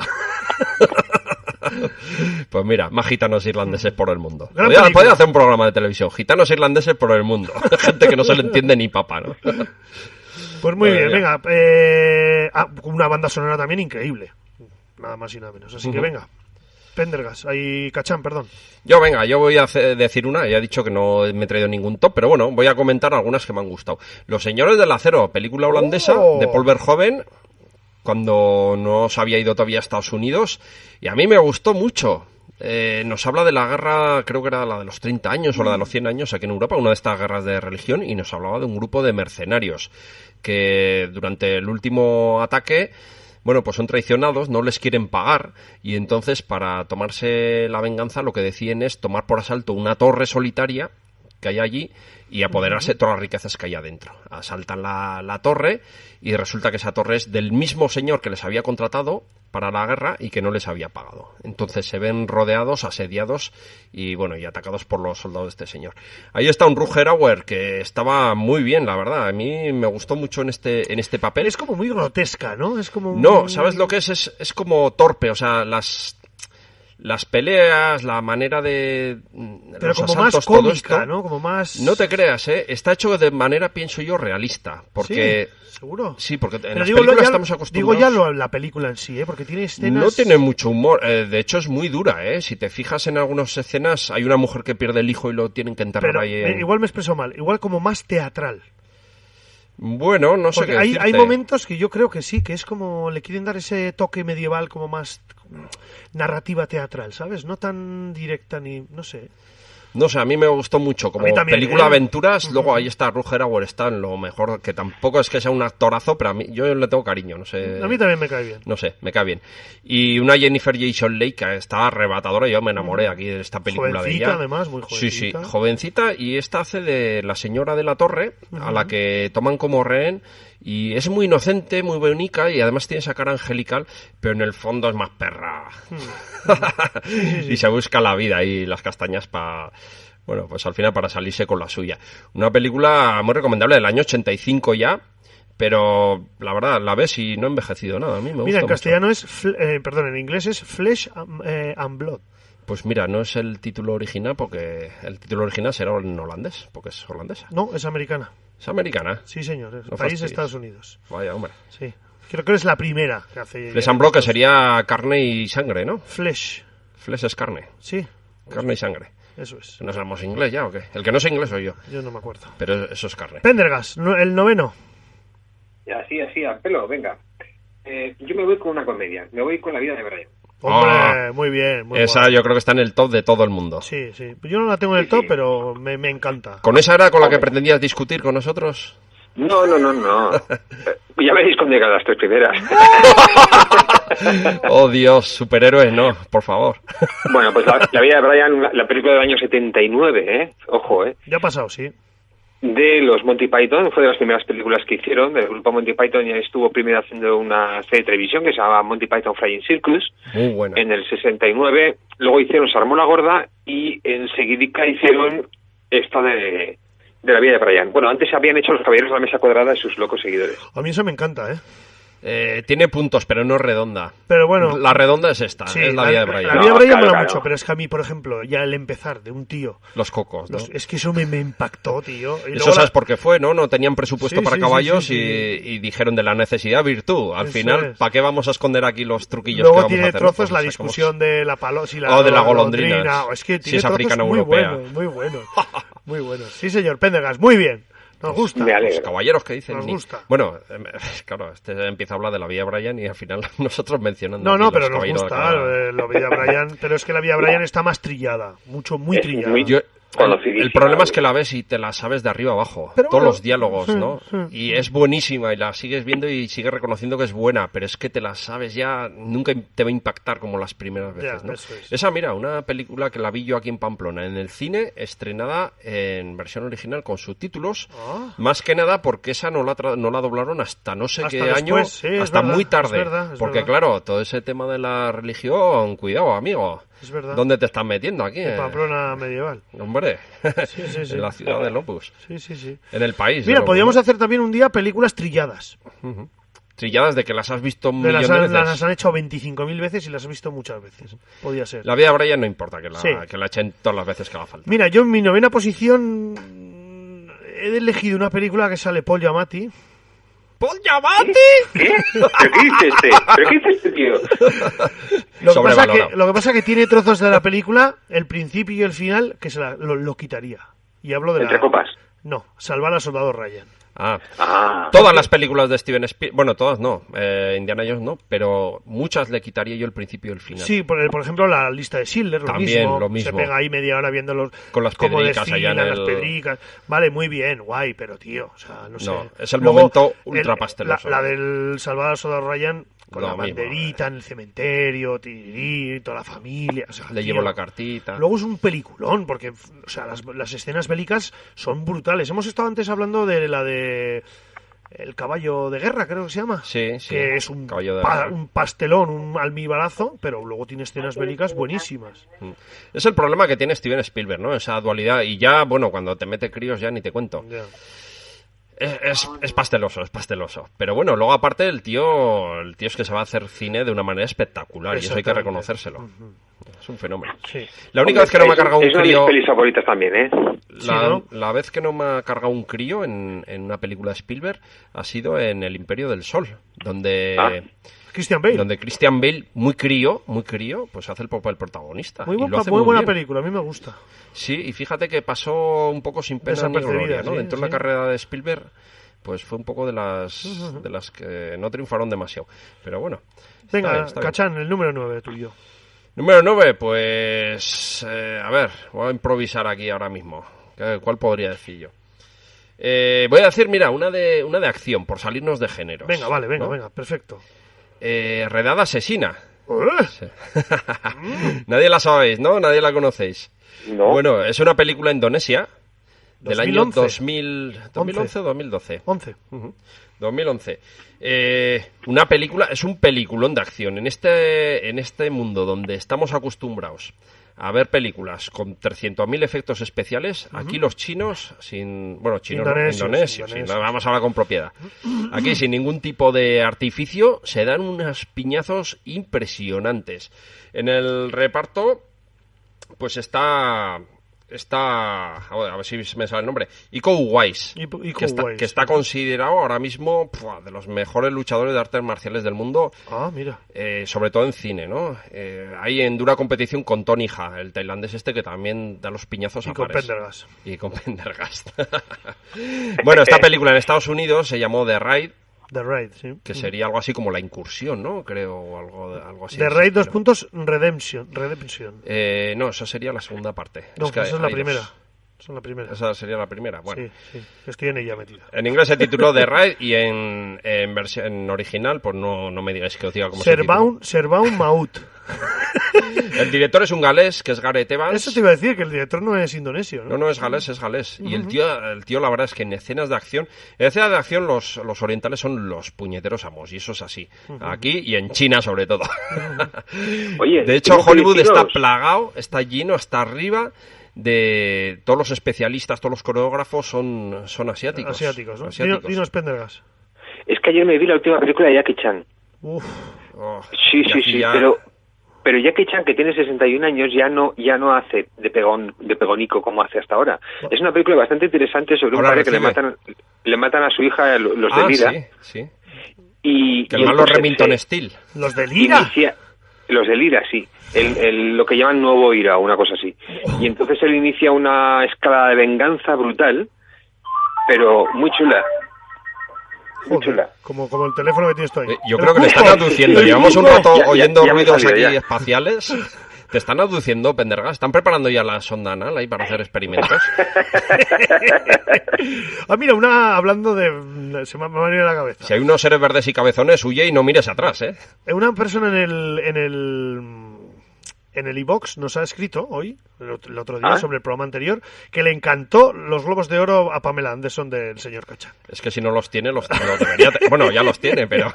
Pues mira, más gitanos irlandeses por el mundo. Podría hacer un programa de televisión, gitanos irlandeses por el mundo. Gente que no se le entiende ni papá, ¿no? Pues muy bien, venga. Una banda sonora también increíble. Nada más y nada menos. Así que venga. Pendergast, Cachán, perdón. Yo voy a decir una, ya he dicho que no me he traído ningún top, pero bueno, voy a comentar algunas que me han gustado. Los Señores del Acero, película holandesa de Paul Verhoeven, cuando no se había ido todavía a Estados Unidos, y a mí me gustó mucho. Nos habla de la guerra, creo que era la de los 30 años o la de los 100 años aquí en Europa, una de estas guerras de religión, y nos hablaba de un grupo de mercenarios que durante el último ataque, bueno, pues son traicionados, no les quieren pagar, y entonces para tomarse la venganza lo que deciden es tomar por asalto una torre solitaria que hay allí y apoderarse de todas las riquezas que hay adentro. Asaltan la torre y resulta que esa torre es del mismo señor que les había contratado para la guerra y que no les había pagado. Entonces se ven rodeados, asediados y bueno, y atacados por los soldados de este señor. Ahí está un Rutger Hauer que estaba muy bien, la verdad. A mí me gustó mucho en este papel. Es como muy grotesca, ¿no? Es como No, ¿sabes lo que es? Es como torpe, o sea, las peleas, la manera de pero los como asaltos, más cómica, todo esto, ¿no? Como más... No te creas, está hecho de manera, pienso yo, realista, porque... ¿Sí? ¿Seguro? Sí, porque en pero las películas estamos acostumbrados... Digo ya la película en sí, porque tiene escenas... No tiene mucho humor, de hecho es muy dura, Si te fijas en algunas escenas, hay una mujer que pierde el hijo y lo tienen que enterrar pero, ahí igual me expreso mal, igual como más teatral. Bueno, no sé porque qué decirte. Hay momentos que yo creo que sí, que es como le quieren dar ese toque medieval como más narrativa teatral, ¿sabes? No tan directa ni... no sé. No sé, a mí me gustó mucho como también, película aventuras. Luego ahí está Rutger Hauer, está en lo mejor, que tampoco es que sea un actorazo, pero a mí yo le tengo cariño, no sé. A mí también me cae bien. No sé, me cae bien. Y una Jennifer Jason Leigh que está arrebatadora, yo me enamoré aquí de esta película jovencita, de ella. Además, muy jovencita. Sí, jovencita, y esta hace de la señora de la torre, a la que toman como rehén, y es muy inocente, muy bonita, y además tiene esa cara angelical, pero en el fondo es más perra. Sí. Y se busca la vida y las castañas para... Bueno, pues al final para salirse con la suya. Una película muy recomendable del año 85 ya, pero la verdad, la ves y no ha envejecido nada. A mí me Mira, gusta en castellano mucho. en inglés es Flesh and Blood. Pues mira, no es el título original, porque el título original será en holandés, porque es holandesa. No, es americana. ¿Es americana? Sí, señor, es No país fastidies. Estados Unidos. Vaya, hombre. Sí, creo que es la primera que hace... Flesh and Blood, que sería carne y sangre, ¿no? Flesh. Flesh es carne. Sí. Carne y sangre. Eso es. ¿No sabemos inglés ya o qué? El que no sé inglés soy yo. Yo no me acuerdo. Pero eso es carne. Pendergast, el noveno. Así, al pelo, venga. Yo me voy con una comedia. Me voy con La vida de Brian. Hombre, muy bien. Muy esa guay. yo creo que está en el top de todo el mundo. Sí. Yo no la tengo en el top, pero me encanta. ¿Con esa era con la que pretendías discutir con nosotros? No. Ya veréis con llegar las tres primeras. Oh, Dios, superhéroes no, por favor. Bueno, pues la vida de Brian, la película del año 79, Ojo, Ya ha pasado, sí. De los Monty Python, fue de las primeras películas que hicieron, del grupo Monty Python, ya estuvo primero haciendo una serie de televisión que se llamaba Monty Python Flying Circus, muy buena. En el 69, luego hicieron Se armó la gorda y enseguida hicieron esta de la vida de Brian. Bueno, antes habían hecho Los Caballeros de la Mesa Cuadrada y sus locos seguidores. A mí eso me encanta, Tiene puntos, pero no es redonda. Pero bueno, la redonda es esta, sí, es la vida de Brian. La vida de Brian mola claro. mucho, pero es que a mí, por ejemplo, ya el empezar de un tío... Los cocos, ¿no? Es que eso me impactó, tío. Y eso sabes por qué fue, ¿no? No tenían presupuesto para caballos sí. Y dijeron de la necesidad virtud. Al Eso final, es. ¿para qué vamos a esconder aquí los truquillos Luego que vamos a tiene hacer? trozos Pues la sacamos. discusión de la de la golondrina. Es que Si tiene es trozos africana o muy europea. buenos, muy buenos. Muy buenos. Sí, señor, Pendergast, muy bien. Nos gusta. Me alegro. Los caballeros que dicen. Nos gusta. Bueno, claro, empieza a hablar de la vida de Brian y al final nosotros mencionando. No, aquí pero los nos caballeros gusta la vida de Brian, pero es que la vida de Brian está más trillada, muy trillada. El problema es que la ves y te la sabes de arriba abajo, pero todos los diálogos, ¿no? Y es buenísima y la sigues viendo y sigues reconociendo que es buena, pero es que te la sabes ya, nunca te va a impactar como las primeras veces, ¿no? Esa, mira, una película que la vi yo aquí en Pamplona, en el cine, estrenada en versión original con subtítulos, más que nada porque esa no la doblaron hasta no sé qué año, hasta muy tarde, porque claro, todo ese tema de la religión, cuidado, amigo. Es verdad. ¿Dónde te estás metiendo aquí? En Pamplona medieval. Hombre, sí. En la ciudad del Opus. Sí. En el país. Mira, podríamos hacer también un día películas trilladas. Trilladas de que las has visto un millón de veces. Las han hecho 25.000 veces y las has visto muchas veces. Podría ser. La vida de Brian no importa, que la echen todas las veces que haga falta. Mira, yo en mi 9ª posición he elegido una película que sale Paul Giamatti. ¡Paul Giamatti! ¿Qué? ¿Pero qué dice este tío? Lo que pasa es que tiene trozos de la película, el principio y el final, que lo quitaría. Y hablo de ¿Entre copas? No, Salvar al Soldado Ryan. Todas las películas de Steven Spielberg, bueno, todas no, Indiana Jones no, pero muchas le quitaría yo el principio y el final. Sí, por ejemplo la lista de Schindler, también lo mismo. Se pega ahí media hora viendo con las pedricas allá en las pedricas. Vale, muy bien, guay, pero tío, o sea, no sé. Es el momento ultra pasteloso. La del Salvar al Soldado Ryan con la banderita mismo, en el cementerio, toda la familia, o sea, le llevo la cartita. Luego es un peliculón, porque o sea, las escenas bélicas son brutales. Hemos estado antes hablando de la de El caballo de guerra, creo que se llama. Sí. Que es un pastelón, un almibarazo, pero luego tiene escenas bélicas buenísimas. Es el problema que tiene Steven Spielberg, ¿no? Esa dualidad. Y ya, bueno, cuando te mete críos ya ni te cuento. Yeah. Es pasteloso. Pero bueno, luego aparte el tío es que se va a hacer cine de una manera espectacular y eso hay que reconocérselo. Es un fenómeno. Sí. La única vez que no me ha cargado un crío... Es una de mis pelis favoritas también, ¿eh? La vez que no me ha cargado un crío en una película de Spielberg ha sido en El Imperio del Sol, donde... Christian Bale. Donde Christian Bale, muy crío, pues hace el papel protagonista. Muy buena película, a mí me gusta. Sí, y fíjate que pasó un poco sin pena ni gloria, ¿no? Dentro de la carrera de Spielberg, pues fue un poco de las que no triunfaron demasiado. Pero bueno. Venga, Cachán, el número 9 tuyo. Número 9, pues... a ver, voy a improvisar aquí ahora mismo. ¿Cuál podría decir yo? Voy a decir, mira, una de acción, por salirnos de géneros. Venga, vale, venga, perfecto. Redada asesina. Sí. Nadie la sabéis, ¿no? Nadie la conocéis. No. Bueno, es una película indonesia del 2011. año 2011 o 2012. 2011. Una película, es un peliculón de acción. En este mundo donde estamos acostumbrados a ver películas con 300.000 efectos especiales, aquí los chinos, indonesios, vamos a hablar con propiedad. Aquí sin ningún tipo de artificio se dan unos piñazos impresionantes. En el reparto, pues está a ver si me sale el nombre, Iko Uwais, que está considerado ahora mismo de los mejores luchadores de artes marciales del mundo. Mira. Sobre todo en cine, ¿no? Hay en dura competición con Tony Jaa, el tailandés que también da los piñazos a pares. Y con Pendergast. Bueno, esta película en Estados Unidos se llamó The Raid. The Raid, sí. Que sería algo así como La Incursión, ¿no? Creo, o algo así. The Raid, Redemption. No, esa sería la segunda parte. No, esa es la primera. Esa sería la primera, bueno. Sí, estoy en ella metida. En inglés se tituló The Raid y en versión original, pues no me digáis que os diga cómo se titula. Servaun Maut. El director es un galés, que es Gareth Evans. Eso te iba a decir, que el director no es indonesio, ¿no? No, es galés. Y el tío, la verdad es que en escenas de acción los orientales son los puñeteros amos, y eso es así. Aquí y en China, sobre todo. Oye, de hecho, Hollywood está plagado, está lleno hasta arriba de todos los especialistas, todos los coreógrafos son asiáticos. Asiáticos, ¿no? Dinos Pendergast. Es que ayer me vi la última película de Jackie Chan. Sí, pero Jackie Chan, que tiene 61 años, ya no hace de pegonico como hace hasta ahora. Es una película bastante interesante sobre un padre que le matan a su hija los de Lira. Sí. Y que además los Remington Steel. ¿Los de Lira? Los de Lira, sí. Lo que llaman Nuevo Ira, una cosa así. Y entonces él inicia una escalada de venganza brutal, pero muy chula. Muy chula. Como el teléfono que tienes tú ahí. Yo creo que le están aduciendo. Llevamos un rato oyendo ruidos aquí espaciales. Te están aduciendo, Pendergast. ¿Están preparando ya la sonda anal ahí para hacer experimentos? Mira, hablando de... Se me ha venido a la cabeza. Si hay unos seres verdes y cabezones, huye y no mires atrás, ¿eh? Una persona en el iVox nos ha escrito hoy, el otro día, sobre el programa anterior, que le encantó los Globos de Oro a Pamela Anderson del señor Cachán. Es que si no los tiene, los debería... Bueno, ya los tiene, pero...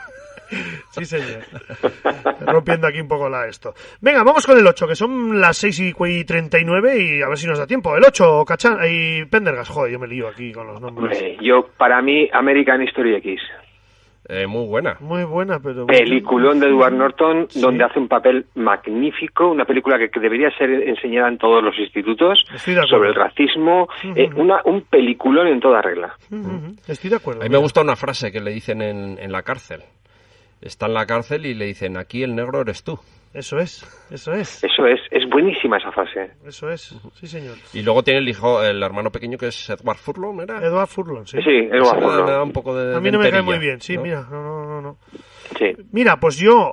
Sí, señor. Rompiendo aquí un poco esto. Venga, vamos con el 8, que son las 6:39 y a ver si nos da tiempo. El 8, Cachán y Pendergast. Joder, yo me lío aquí con los nombres. Para mí, American History X. Muy buena. Muy buena, pero... Peliculón de Edward Norton, sí, donde hace un papel magnífico, una película que debería ser enseñada en todos los institutos, sobre el racismo, un peliculón en toda regla. Estoy de acuerdo. A mí me gusta una frase que le dicen en la cárcel. Está en la cárcel y le dicen, aquí el negro eres tú. Eso es. Eso es buenísima esa frase. Eso es, sí señor. Y luego tiene el hermano pequeño que es Edward Furlong, ¿era? Edward Furlong, sí. Sí, Edward Furlong. Me da un poco de a mí no me cae muy bien, sí, ¿no? Mira, no. Sí. Mira, pues yo,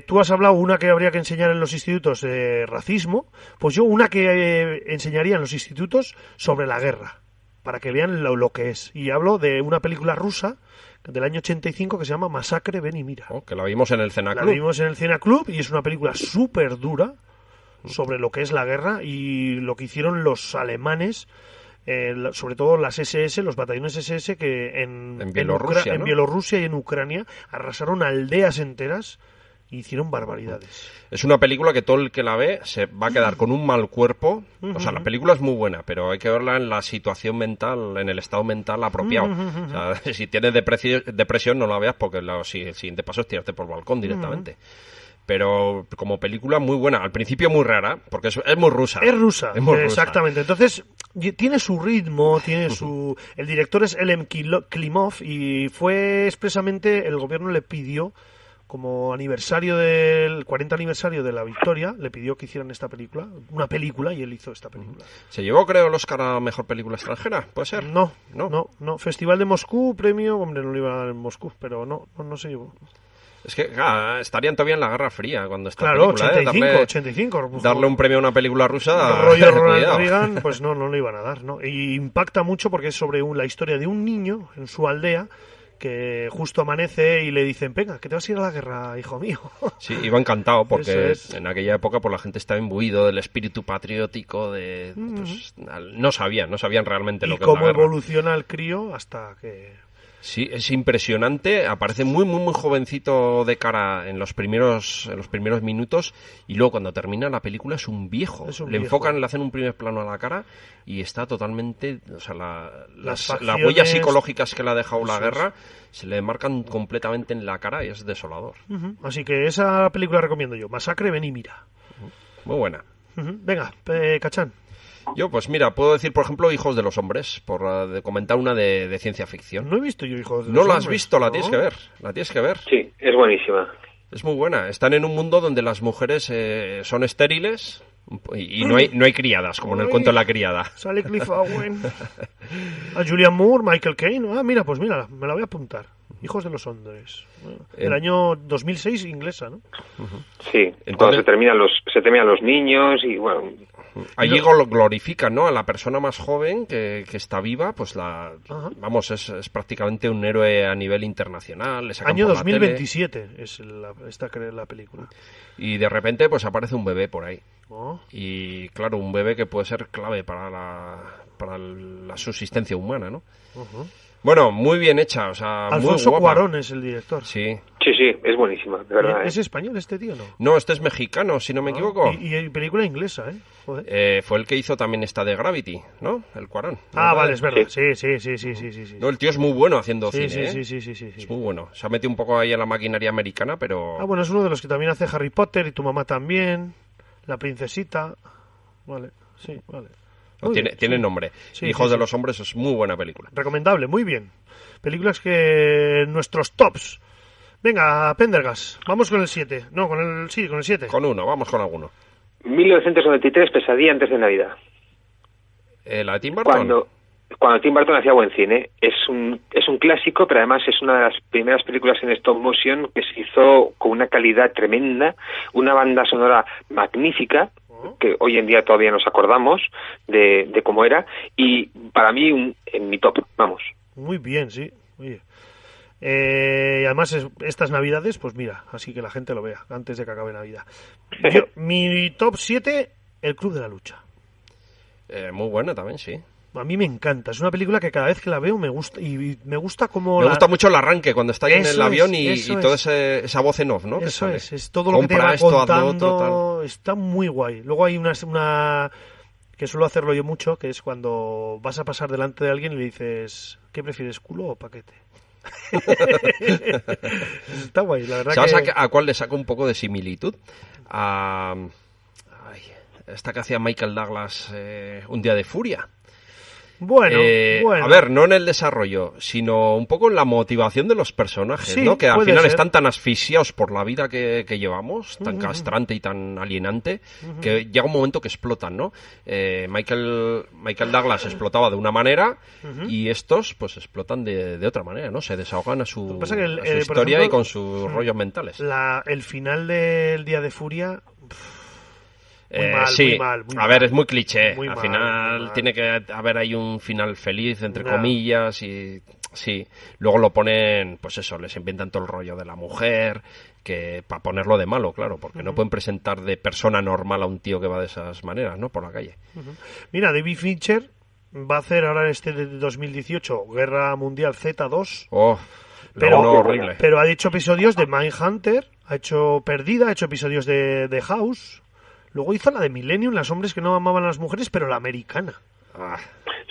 tú has hablado una que habría que enseñar en los institutos de racismo, pues yo una que enseñaría en los institutos sobre la guerra, para que vean lo que es. Y hablo de una película rusa del año 85 que se llama Masacre, ven y mira. Que la vimos en el Cena Club. La vimos en el Cena Club y es una película súper dura sobre lo que es la guerra y lo que hicieron los alemanes, sobre todo las SS, los batallones SS que en Bielorrusia, en Bielorrusia y en Ucrania arrasaron aldeas enteras e hicieron barbaridades. Es una película que todo el que la ve se va a quedar con un mal cuerpo. O sea, la película es muy buena, pero hay que verla en la situación mental, en el estado mental apropiado. O sea, si tienes depresión no la veas porque el siguiente paso es tirarte por el balcón directamente. Pero como película muy buena, al principio muy rara, porque es muy rusa. Es rusa, exactamente. Entonces, tiene su ritmo, tiene su... El director es Elem Klimov y fue expresamente, el gobierno le pidió, como aniversario del 40 aniversario de la victoria, le pidió que hicieran esta película, una película, y él hizo esta película. ¿Se llevó, creo, el Oscar a Mejor Película Extranjera? ¿Puede ser? No. Festival de Moscú, premio, hombre, no lo iba a dar en Moscú, pero no se llevó. Es que estarían todavía en la Guerra Fría cuando esta claro, película, 85. Darle un premio a una película rusa... rollo Ronald Reagan, pues no le iban a dar, ¿no? Y impacta mucho porque es sobre la historia de un niño en su aldea que justo amanece y le dicen, venga, que te vas a ir a la guerra, hijo mío. Sí, iba encantado porque en aquella época pues, la gente estaba imbuido del espíritu patriótico, pues, no sabían realmente lo que es la guerra. Y cómo evoluciona el crío hasta que... Sí, es impresionante, aparece muy jovencito de cara en los primeros minutos y luego cuando termina la película es un viejo. Enfocan, le hacen un primer plano a la cara y está totalmente, o sea, las huellas psicológicas que le ha dejado la guerra se le marcan completamente en la cara y es desolador. Así que esa película recomiendo yo, Masacre, ven y mira. Muy buena. Venga, Cachán. Yo, pues mira, puedo decir, por ejemplo, Hijos de los Hombres, por comentar una de ciencia ficción. No he visto yo Hijos de los Hombres. ¿No la has visto? La tienes que ver. Sí, es buenísima. Es muy buena. Están en un mundo donde las mujeres son estériles y no hay criadas, como en el cuento de la criada. Sale Cliff Owen. A Julianne Moore, Michael Caine. Mira, me la voy a apuntar. Hijos de los Hombres. El año 2006, inglesa, ¿no? Sí, entonces, cuando se terminan los niños y bueno... Allí lo glorifican, ¿no? A la persona más joven que está viva, pues es prácticamente un héroe a nivel internacional. Le sacan año por 2027 es la película. Y de repente pues aparece un bebé por ahí. Y claro, un bebé que puede ser clave para la subsistencia humana, ¿no? Bueno, muy bien hecha, o sea, Alfonso muy guapa. Cuarón es el director. Sí, es buenísima, de verdad. ¿Es español este tío, no? No, este es mexicano, si no me equivoco. Y película inglesa, ¿eh? Joder. Fue el que hizo también esta de Gravity, ¿no? El Cuarón. Vale, es verdad. Sí. No, el tío es muy bueno haciendo cine, sí. Es muy bueno. Se ha metido un poco ahí en la maquinaria americana, pero... bueno, es uno de los que también hace Harry Potter y tu mamá también, La princesita. Vale, sí, vale. Tiene nombre. Hijos de los Hombres es muy buena película. Recomendable, muy bien. Películas que... nuestros tops. Venga, Pendergast, vamos con el 7. No, con el 7. Con uno, vamos con alguno. 1993, Pesadilla antes de Navidad. ¿La de Tim Burton? cuando Tim Burton hacía buen cine. Es un clásico, pero además es una de las primeras películas en stop motion que se hizo con una calidad tremenda, una banda sonora magnífica, que hoy en día todavía nos acordamos de cómo era, y para mí en mi top, vamos. Muy bien, sí. Oye. Y además estas navidades, pues mira, así que la gente lo vea antes de que acabe Navidad. Mi top 7, El Club de la Lucha. Muy buena también, sí. A mí me encanta, es una película que cada vez que la veo me gusta, y me gusta como me gusta mucho el arranque cuando está ahí en el avión y toda esa voz en off, ¿no? Eso es todo lo que te va contando, está muy guay. Luego hay una que suelo hacerlo yo mucho, que es cuando vas a pasar delante de alguien y le dices, ¿qué prefieres, culo o paquete? Está guay, la verdad. ¿Sabes a cuál le saco un poco de similitud? Esta que hacía Michael Douglas, Un día de furia. Bueno. A ver, no en el desarrollo, sino un poco en la motivación de los personajes, sí, ¿no? Que al final ser. Están tan asfixiados por la vida que llevamos, tan castrante y tan alienante, que llega un momento que explotan, ¿no? Michael Douglas explotaba de una manera y estos, pues, explotan de otra manera, ¿no? Se desahogan a su historia, por ejemplo, y con sus rollos mentales. El final del Día de Furia... sí, muy mal. A ver, es muy cliché. Al mal, final tiene que haber ahí un final feliz, entre comillas, y sí. Luego lo ponen, pues eso, les inventan todo el rollo de la mujer, que para ponerlo de malo, claro, porque no pueden presentar de persona normal a un tío que va de esas maneras, ¿no? Por la calle. Mira, David Fincher va a hacer ahora de 2018 Guerra Mundial Z2. Horrible. Pero ha hecho episodios de Mindhunter, ha hecho Perdida, ha hecho episodios de House. Luego hizo la de Millennium, Los hombres que no amaban a las mujeres, pero la americana.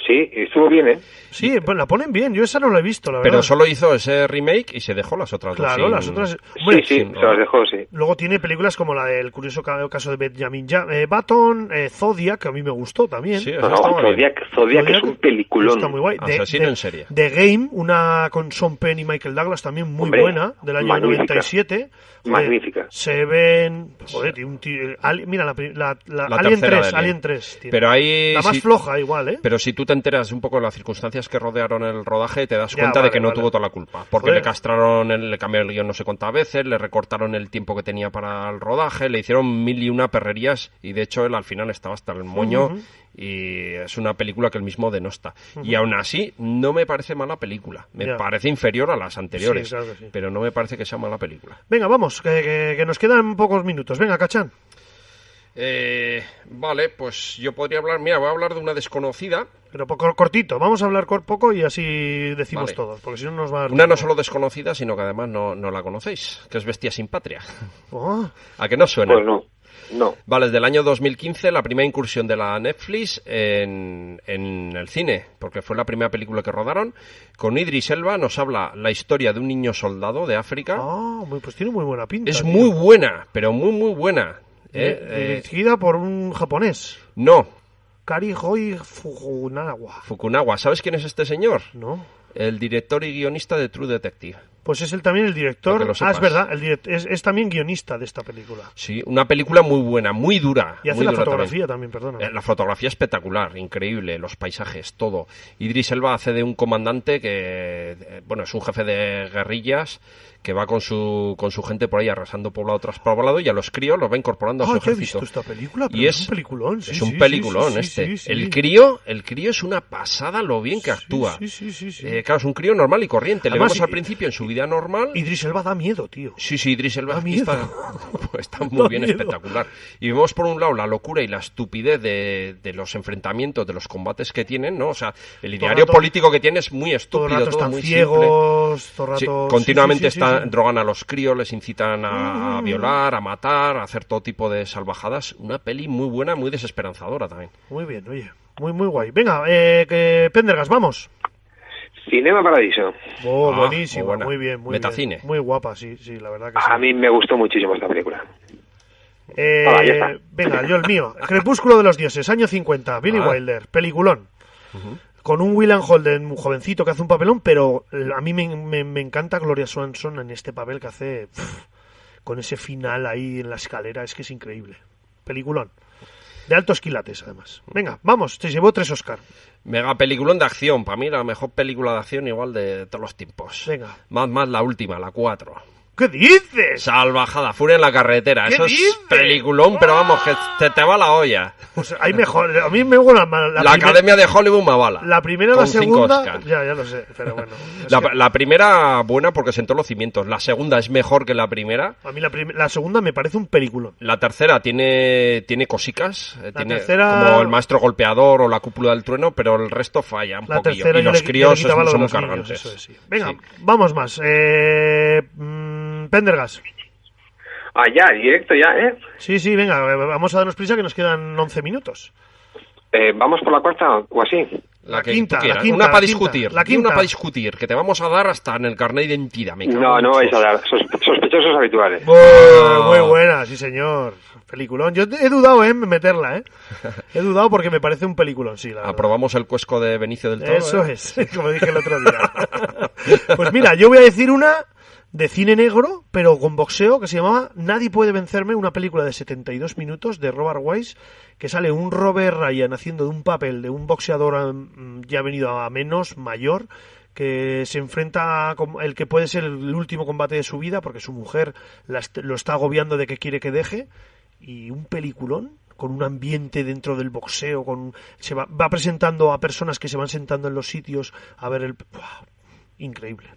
Sí, estuvo bien, ¿eh? Sí, pues la ponen bien, yo esa no la he visto, la verdad. Pero solo hizo ese remake y se dejó las otras dos. Claro, las otras... Hombre, sí, se las dejó, sí. Luego tiene películas como la del curioso caso de Benjamin Button, Zodiac, que a mí me gustó también. Sí, Zodiac es un peliculón. Está muy guay. Asesino en serie. The Game, una con Sean Penn y Michael Douglas, también muy buena, del año 97. Magnífica. Se ven... Joder, tiene un tío... Mira, la Alien 3, Alien 3 tiene. Pero ahí... La más floja igual, ¿eh? Pero si tú te enteras un poco de las circunstancias que rodearon el rodaje, te das cuenta de que no tuvo toda la culpa. Porque le castraron, le cambiaron el guión no sé cuántas veces, le recortaron el tiempo que tenía para el rodaje, le hicieron 1000 y una perrerías y de hecho él al final estaba hasta el moño y es una película que él mismo denosta. Y aún así, no me parece mala película. Me parece inferior a las anteriores, sí, claro que sí. pero no me parece que sea mala película. Venga, vamos, que nos quedan pocos minutos. Venga, Cachán. Vale, pues yo podría hablar... Mira, voy a hablar de una desconocida. Pero poco cortito, vamos a hablar poco y así decimos todos, porque si no nos va a dar una tiempo. No solo desconocida, sino que además no la conocéis, que es Bestia sin Patria. Oh. ¿A qué no suena? Pues no. Vale, es del año 2015, la primera incursión de la Netflix en el cine, porque fue la primera película que rodaron. Con Idris Elba nos habla la historia de un niño soldado de África. Pues tiene muy buena pinta. Es muy buena, pero muy, muy buena. Dirigida por un japonés. No. Karihoi Fukunaga. ¿Sabes quién es este señor? No. El director y guionista de True Detective. Pues es él también el director. Es verdad, es también guionista de esta película. Sí, una película muy buena, muy dura. Y hace la fotografía también, perdona. La fotografía espectacular, increíble, los paisajes, todo. Idris Elba hace de un comandante que, es un jefe de guerrillas que va con su gente por ahí arrasando poblado tras poblado y a los críos los va incorporando a su ejército. He visto esta película, pero y es un peliculón. Es un peliculón este. Sí. El crío es una pasada lo bien que actúa. Sí. Claro, es un crío normal y corriente. Además, le vemos al principio en su vida normal. Idris Elba da miedo, tío. Sí, Idris Elba está muy bien, miedo. espectacular. Y vemos por un lado la locura y la estupidez de los enfrentamientos, de los combates que tienen, ¿no? O sea, el ideario político que tiene es muy estúpido, todo el rato todo están muy ciegos, simple. Todo el rato... continuamente drogan a los críos, les incitan a violar, a matar, a hacer todo tipo de salvajadas. Una peli muy buena, muy desesperanzadora también. Muy bien, oye, muy guay. Venga, Pendergast, vamos. Cinema Paradiso. Buenísimo, muy bien. Metacine. Muy guapa, sí, la verdad que sí. A mí me gustó muchísimo esta película. Venga, yo el mío. Crepúsculo de los dioses, año 50, Billy Wilder, peliculón. Con un William Holden, un jovencito que hace un papelón, pero a mí me encanta Gloria Swanson en este papel que hace, con ese final ahí en la escalera, es que es increíble. Peliculón. De altos quilates, además. Venga, vamos, se llevó 3 Oscar. Mega peliculón de acción. Para mí la mejor película de acción igual de todos los tiempos. Venga. Más la última, la 4. ¿Qué dices? Salvajada, Furia en la carretera. ¿Qué Eso dices? es peliculón, pero vamos, que te va la olla. Pues hay mejor. A mí me gusta La Academia de Hollywood me avala. La primera y la con 5 segunda. Oscar. Ya lo sé, pero bueno. La primera buena porque sentó los cimientos. La segunda es mejor que la primera. A mí la segunda me parece un peliculón. La tercera tiene cosicas. Tiene tercera- como el maestro golpeador o la cúpula del trueno, pero el resto falla un La poquillo. tercera Y yo los le críos quitaba lo de son muy los niños, cargantes. eso es, sí. Venga, Sí. vamos más. Pendergast. Ah, ya, directo ya, ¿eh? Sí, venga, vamos a darnos prisa que nos quedan 11 minutos. ¿Vamos por la cuarta o así? La que quinta, tú quieras. la quinta, Una la para quinta, discutir. la Y una quinta. para discutir, que te vamos a dar hasta en el carnet de identidad. Me cago No, en no vais a Dios. dar. Sospechosos habituales. Muy buena, sí señor. Peliculón. Yo he dudado en meterla, ¿eh? He dudado porque me parece un peliculón, sí, la verdad. Aprobamos el cuesco de Benicio del Toro. Eso ¿eh? es, como dije el otro día. Pues mira, yo voy a decir una de cine negro, pero con boxeo, que se llamaba Nadie puede vencerme, una película de 72 minutos de Robert Wise, que sale un Robert Ryan haciendo de un papel de un boxeador ya venido a menos, mayor, que se enfrenta a el que puede ser el último combate de su vida, porque su mujer lo está agobiando de que quiere que deje, y un peliculón con un ambiente dentro del boxeo, se va presentando a personas que se van sentando en los sitios a ver el... ¡Wow! Increíble.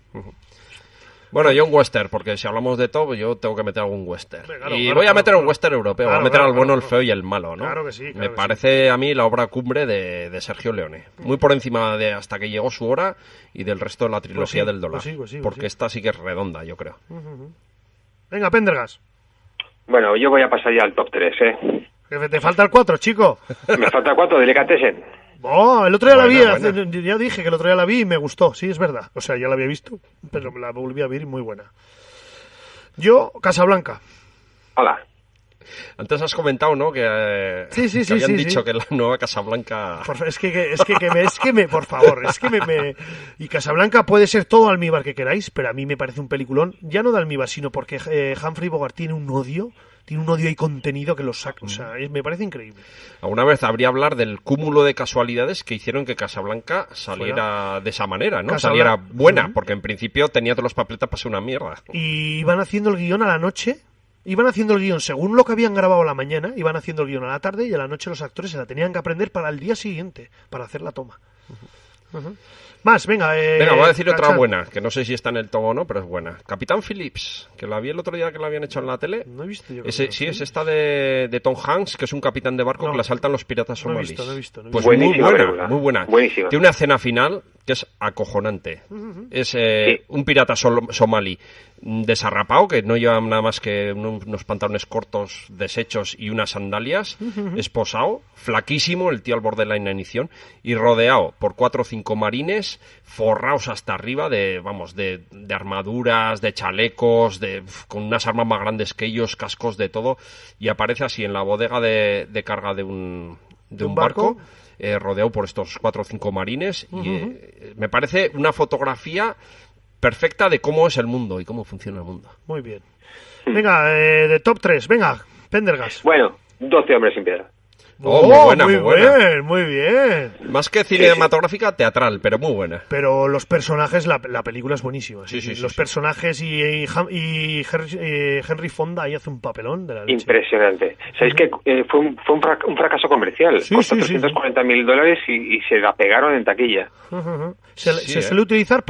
Bueno, yo un western, porque si hablamos de todo, yo tengo que meter algún western. Claro, y claro, voy a meter claro, un western europeo, claro, voy a meter claro, al bueno, claro, el feo y el malo, ¿no? Claro que sí, claro Me que parece a mí la obra cumbre de Sergio Leone. Muy por encima de hasta que llegó su hora y del resto de la trilogía Pues sí, del dólar. pues sí. Porque esta sí que es redonda, yo creo. Venga, Pendergast. Bueno, yo voy a pasar ya al top 3, ¿eh? Que te falta el 4, chico. Me falta 4, Delicatessen. Oh, el otro día la vi, Buena. ya dije que el otro día la vi y me gustó, sí, es verdad. O sea, ya la había visto, pero la volví a ver y muy buena. Yo, Casablanca. Hola. Antes has comentado, ¿no? Que, Sí, que habían sí, dicho sí. que la nueva Casablanca... Por favor, y Casablanca puede ser todo almíbar que queráis, pero a mí me parece un peliculón, ya no de almíbar, sino porque Humphrey Bogart tiene un odio ahí contenido que lo saca, o sea, me parece increíble. Alguna vez habría hablar del cúmulo de casualidades que hicieron que Casablanca saliera de esa manera, ¿no? Saliera buena, porque en principio tenía todos los papeletas para ser una mierda. Y iban haciendo el guión a la noche, iban haciendo el guión según lo que habían grabado a la mañana, iban haciendo el guión a la tarde y a la noche los actores se la tenían que aprender para el día siguiente, para hacer la toma. Más, venga. Venga, voy a decir otra Cachán. buena, que no sé si está en el tomo o no, pero es buena. Capitán Phillips, que la vi el otro día que la habían hecho en la tele. No he visto yo. Sí, es esta de Tom Hanks, que es un capitán de barco No. que la saltan los piratas No he somalíes. visto, no he visto. Pues Buenísima muy película. buena. Buenísima. Tiene una escena final que es acojonante. Es Sí. un pirata somalí desarrapado, que no lleva nada más que unos pantalones cortos deshechos y unas sandalias, esposado, flaquísimo, el tío al borde de la inanición, y rodeado por 4 o 5 marines, forrados hasta arriba de armaduras, de chalecos, con unas armas más grandes que ellos, cascos, de todo, y aparece así en la bodega de carga de un barco, rodeado por estos 4 o 5 marines, y me parece una fotografía perfecta de cómo es el mundo y cómo funciona el mundo. Muy bien. Venga, de top 3, venga, Pendergast. Bueno, 12 hombres sin piedad. Oh, muy buena, muy buena. bien, muy bien. Más que cinematográfica, teatral, pero muy buena. Pero los personajes, la película es buenísima. Sí, Los personajes y Henry Fonda ahí hace un papelón de la leche. Impresionante. ¿Sabéis que fue un fracaso comercial? Sí, Costó sí, sí, $340.000 y se la pegaron en taquilla. Se Sí, suele utilizar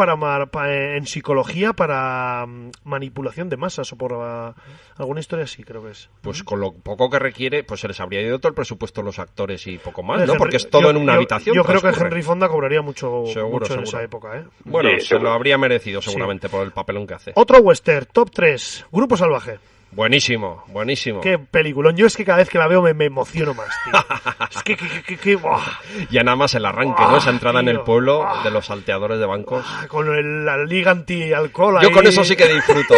en psicología para manipulación de masas o por alguna historia así, creo que es. Pues con lo poco que requiere, pues se les habría ido todo el presupuesto a los actores y poco más, ¿no? Henry- Porque es todo en una habitación. Yo creo que transcurre. Henry Fonda cobraría mucho Seguro. en esa época, ¿eh? Bueno, Sí, se seguro. lo habría merecido seguramente por el papelón que hace. Otro western, top 3, Grupo Salvaje. Buenísimo. Qué peliculón. Yo es que cada vez que la veo me emociono más, tío. Es que ¡buah! Ya nada más el arranque, ¿no? Esa entrada en el tío. pueblo de los salteadores de bancos. Con la liga anti-alcohol Yo ahí. con eso sí que disfruto.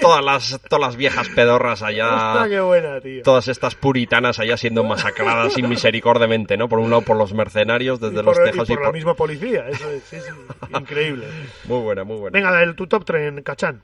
Todas las viejas pedorras allá. Hostia, qué buena, tío. Todas estas puritanas allá siendo masacradas inmisericordiamente, ¿no? Por un lado por los mercenarios desde los tejas y por la misma policía, eso es, sí, increíble. Muy buena. Venga, tu top 3, Cachán.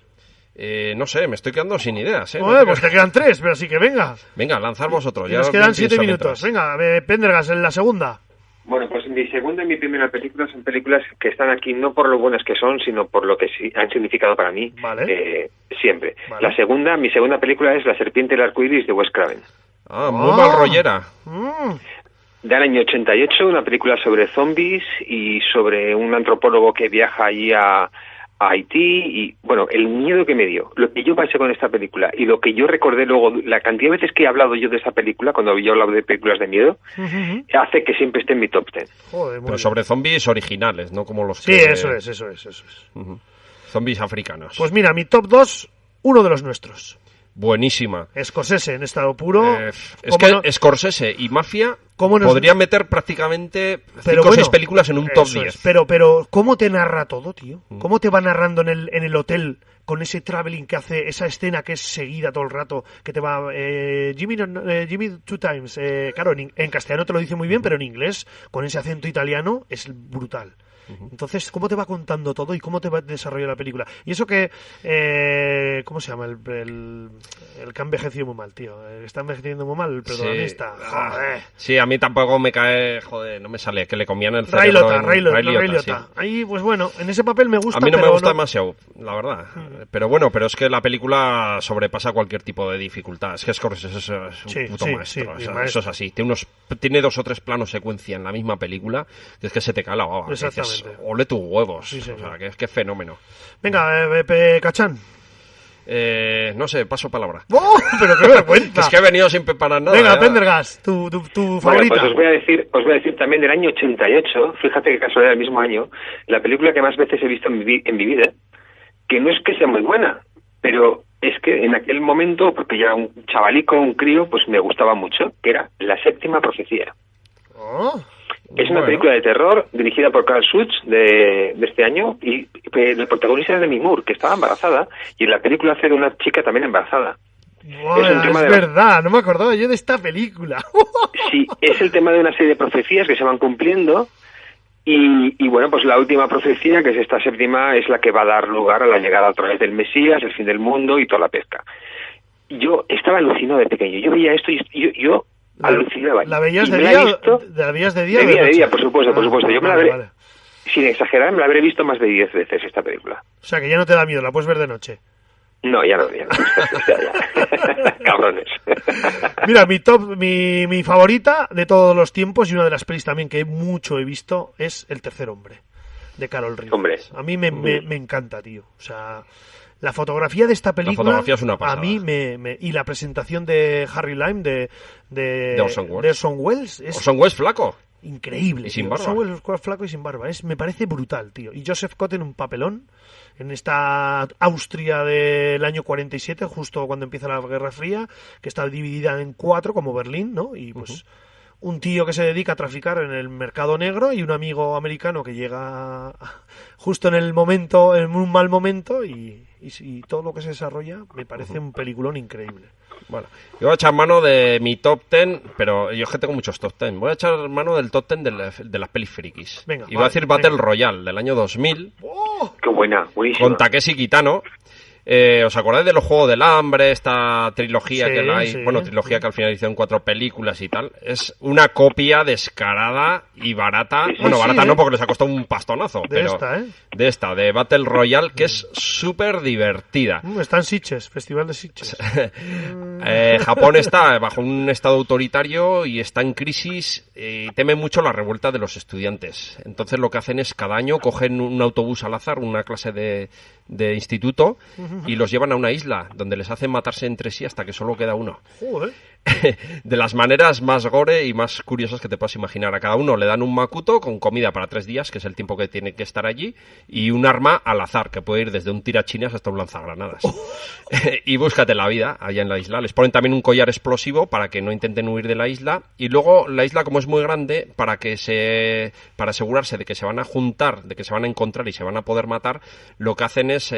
No sé, me estoy quedando sin ideas, ¿eh? Joder, pues te quedan 3, pero así que venga. Venga, lanzar vosotros. Nos quedan 7 minutos. Venga, Pendergast, en la segunda. Bueno, pues mi segunda y mi primera película son películas que están aquí no por lo buenas que son, sino por lo que han significado para mí, vale. Siempre. Vale. Mi segunda película es La serpiente y el arco iris de Wes Craven. Muy mal rollera. Del año 88, una película sobre zombies y sobre un antropólogo que viaja allí a Haití y, bueno, el miedo que me dio, lo que yo pasé con esta película y lo que yo recordé luego, la cantidad de veces que he hablado yo de esta película, cuando yo he hablado de películas de miedo, hace que siempre esté en mi top 10. Joder, pero sobre zombies originales, no como los que... Sí, eso es. Zombies africanos. Pues mira, mi top 2, uno de los nuestros. Buenísima. Scorsese en estado puro. Es que Scorsese y Mafia podrían meter prácticamente 5 o 6 películas en un top 10. Pero, ¿cómo te narra todo, tío? ¿Cómo te va narrando en el hotel con ese traveling que hace, esa escena que es seguida todo el rato, que te va... Jimmy Two Times. Claro, en castellano te lo dice muy bien, pero en inglés, con ese acento italiano, es brutal. Entonces, ¿cómo te va contando todo y cómo te va a desarrollar la película? Y eso que... ¿cómo se llama? El que ha envejecido muy mal, tío. Está envejeciendo muy mal el protagonista. Sí. Joder. Sí, a mí tampoco me cae... Joder, no me sale. Que le comían el cerebro Ray Liotta, Liotta. sí. Ahí, pues bueno, en ese papel me gusta, a mí no pero me gusta demasiado, la verdad. Pero bueno, pero es que la película sobrepasa cualquier tipo de dificultad. Es que Scorsese es un puto maestro. Eso es así. Tiene 2 o 3 planos secuencia en la misma película que es que se te cae la baba. Exactamente. Ole tus huevos. Sí, o sea, que fenómeno. Venga, Cachán. No sé, paso palabra. ¡Oh! Pero qué vergüenza. Es que he venido sin preparar nada. Venga, Pendergast, tu favorita. Bueno, pues os voy a decir también del año 88, fíjate que casualidad del mismo año, la película que más veces he visto en mi vida, que no es que sea muy buena, pero es que en aquel momento, porque yo era un chavalico, un crío, pues me gustaba mucho, que era La séptima profecía. Es una película de terror dirigida por Carl Schutz de este año y el protagonista es Demi Moore, que estaba embarazada, y en la película hace de una chica también embarazada. Es verdad, no me acordaba yo de esta película. Sí, es el tema de una serie de profecías que se van cumpliendo y bueno, pues la última profecía, que es esta séptima, es la que va a dar lugar a la llegada otra vez del Mesías, el fin del mundo y toda la pesca. Yo estaba alucinado de pequeño, yo veía esto y yo alucinaba. ¿La veías de día? ¿La veías de día? De día, por supuesto. Yo me la habré, vale. Sin exagerar, me la habré visto más de 10 veces esta película. O sea, que ya no te da miedo, la puedes ver de noche. No, ya no. Ya. Cabrones. Mira, mi favorita de todos los tiempos y una de las pelis también que mucho he visto es El tercer hombre, de Carol Reed. Hombre. A mí me encanta, tío. O sea... La fotografía de esta película es una pasada. A mí y la presentación de Harry Lime de Orson Welles es Orson Welles flaco. Increíble. Y sin tío. barba. Orson Welles flaco y sin barba. Me parece brutal, tío. Y Joseph Cotten un papelón en esta Austria del año 47, justo cuando empieza la Guerra Fría, que está dividida en 4 como Berlín, ¿no? Y pues un tío que se dedica a traficar en el mercado negro y un amigo americano que llega justo en un mal momento y todo lo que se desarrolla me parece un peliculón increíble. Bueno, yo voy a echar mano de mi top 10, pero yo es que tengo muchos top 10. Voy a echar mano del top 10 de las pelis frikis. Venga, y voy a decir Battle Royale del año 2000. ¡Oh! ¡Qué buena! Buenísima. Con Takeshi Kitano. ¿Os acordáis de los Juegos del Hambre? Esta trilogía que hay, trilogía que al final hicieron 4 películas y tal. Es una copia descarada y barata. Barata no, porque les ha costado un pastonazo. De Battle Royale, que es súper divertida. Está en Sitges, Festival de Sitges. Japón está bajo un estado autoritario y está en crisis y teme mucho la revuelta de los estudiantes. Entonces lo que hacen es cada año cogen un autobús al azar, una clase de instituto, y los llevan a una isla donde les hacen matarse entre sí hasta que solo queda uno. Joder. De las maneras más gore y más curiosas que te puedas imaginar. A cada uno le dan un macuto con comida para 3 días, que es el tiempo que tiene que estar allí, y un arma al azar, que puede ir desde un tirachinas hasta un lanzagranadas. Y búscate la vida allá en la isla. Les ponen también un collar explosivo para que no intenten huir de la isla, y luego la isla, como es muy grande, para asegurarse de que se van a juntar, de que se van a encontrar y se van a poder matar, lo que hacen es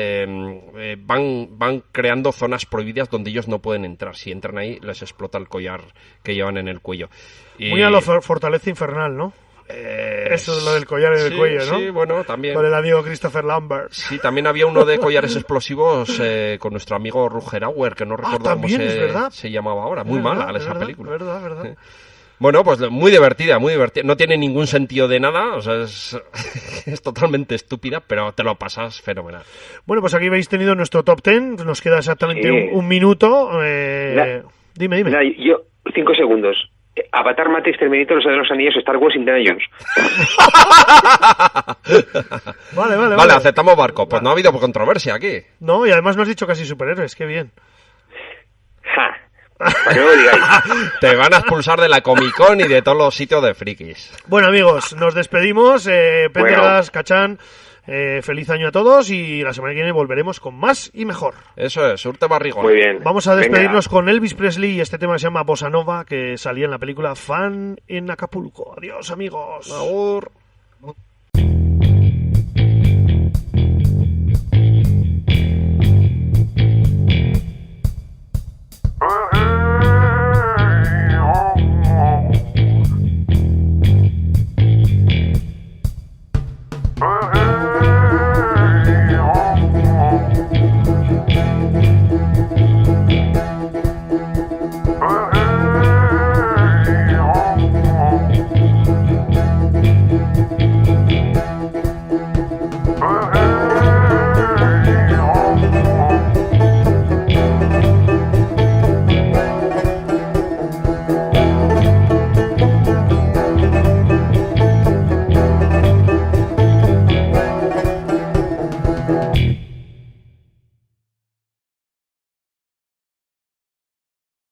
van creando zonas prohibidas donde ellos no pueden entrar. Si entran ahí les explota el collar que llevan en el cuello. Muy a lo Fortaleza Infernal, ¿no? Eso es lo del collar en el cuello, ¿no? Sí, bueno, también. Con el amigo Christopher Lambert. Sí, también había uno de collares explosivos con nuestro amigo Rutger Hauer, que no recuerdo cómo se llamaba ahora. Muy mala esa película. Verdad. Bueno, pues muy divertida, muy divertida. No tiene ningún sentido de nada, o sea, es totalmente estúpida, pero te lo pasas fenomenal. Bueno, pues aquí habéis tenido nuestro top 10, nos queda exactamente un minuto. Dime. Nada, yo, 5 segundos. Avatar, Matrix, Terminator, Los de los Anillos, Star Wars, Indiana Jones. Vale, aceptamos barco. Pues no ha habido controversia aquí. No, y además no has dicho casi superhéroes, qué bien. Ja. Para que no lo digáis. Te van a expulsar de la Comic Con y de todos los sitios de frikis. Bueno, amigos, nos despedimos. Pendergast, Cachán, feliz año a todos y la semana que viene volveremos con más y mejor. Eso es, surte barrigón. Muy bien. Vamos a despedirnos con Elvis Presley y este tema que se llama Bossa Nova, que salía en la película Fan en Acapulco. Adiós, amigos. Agur.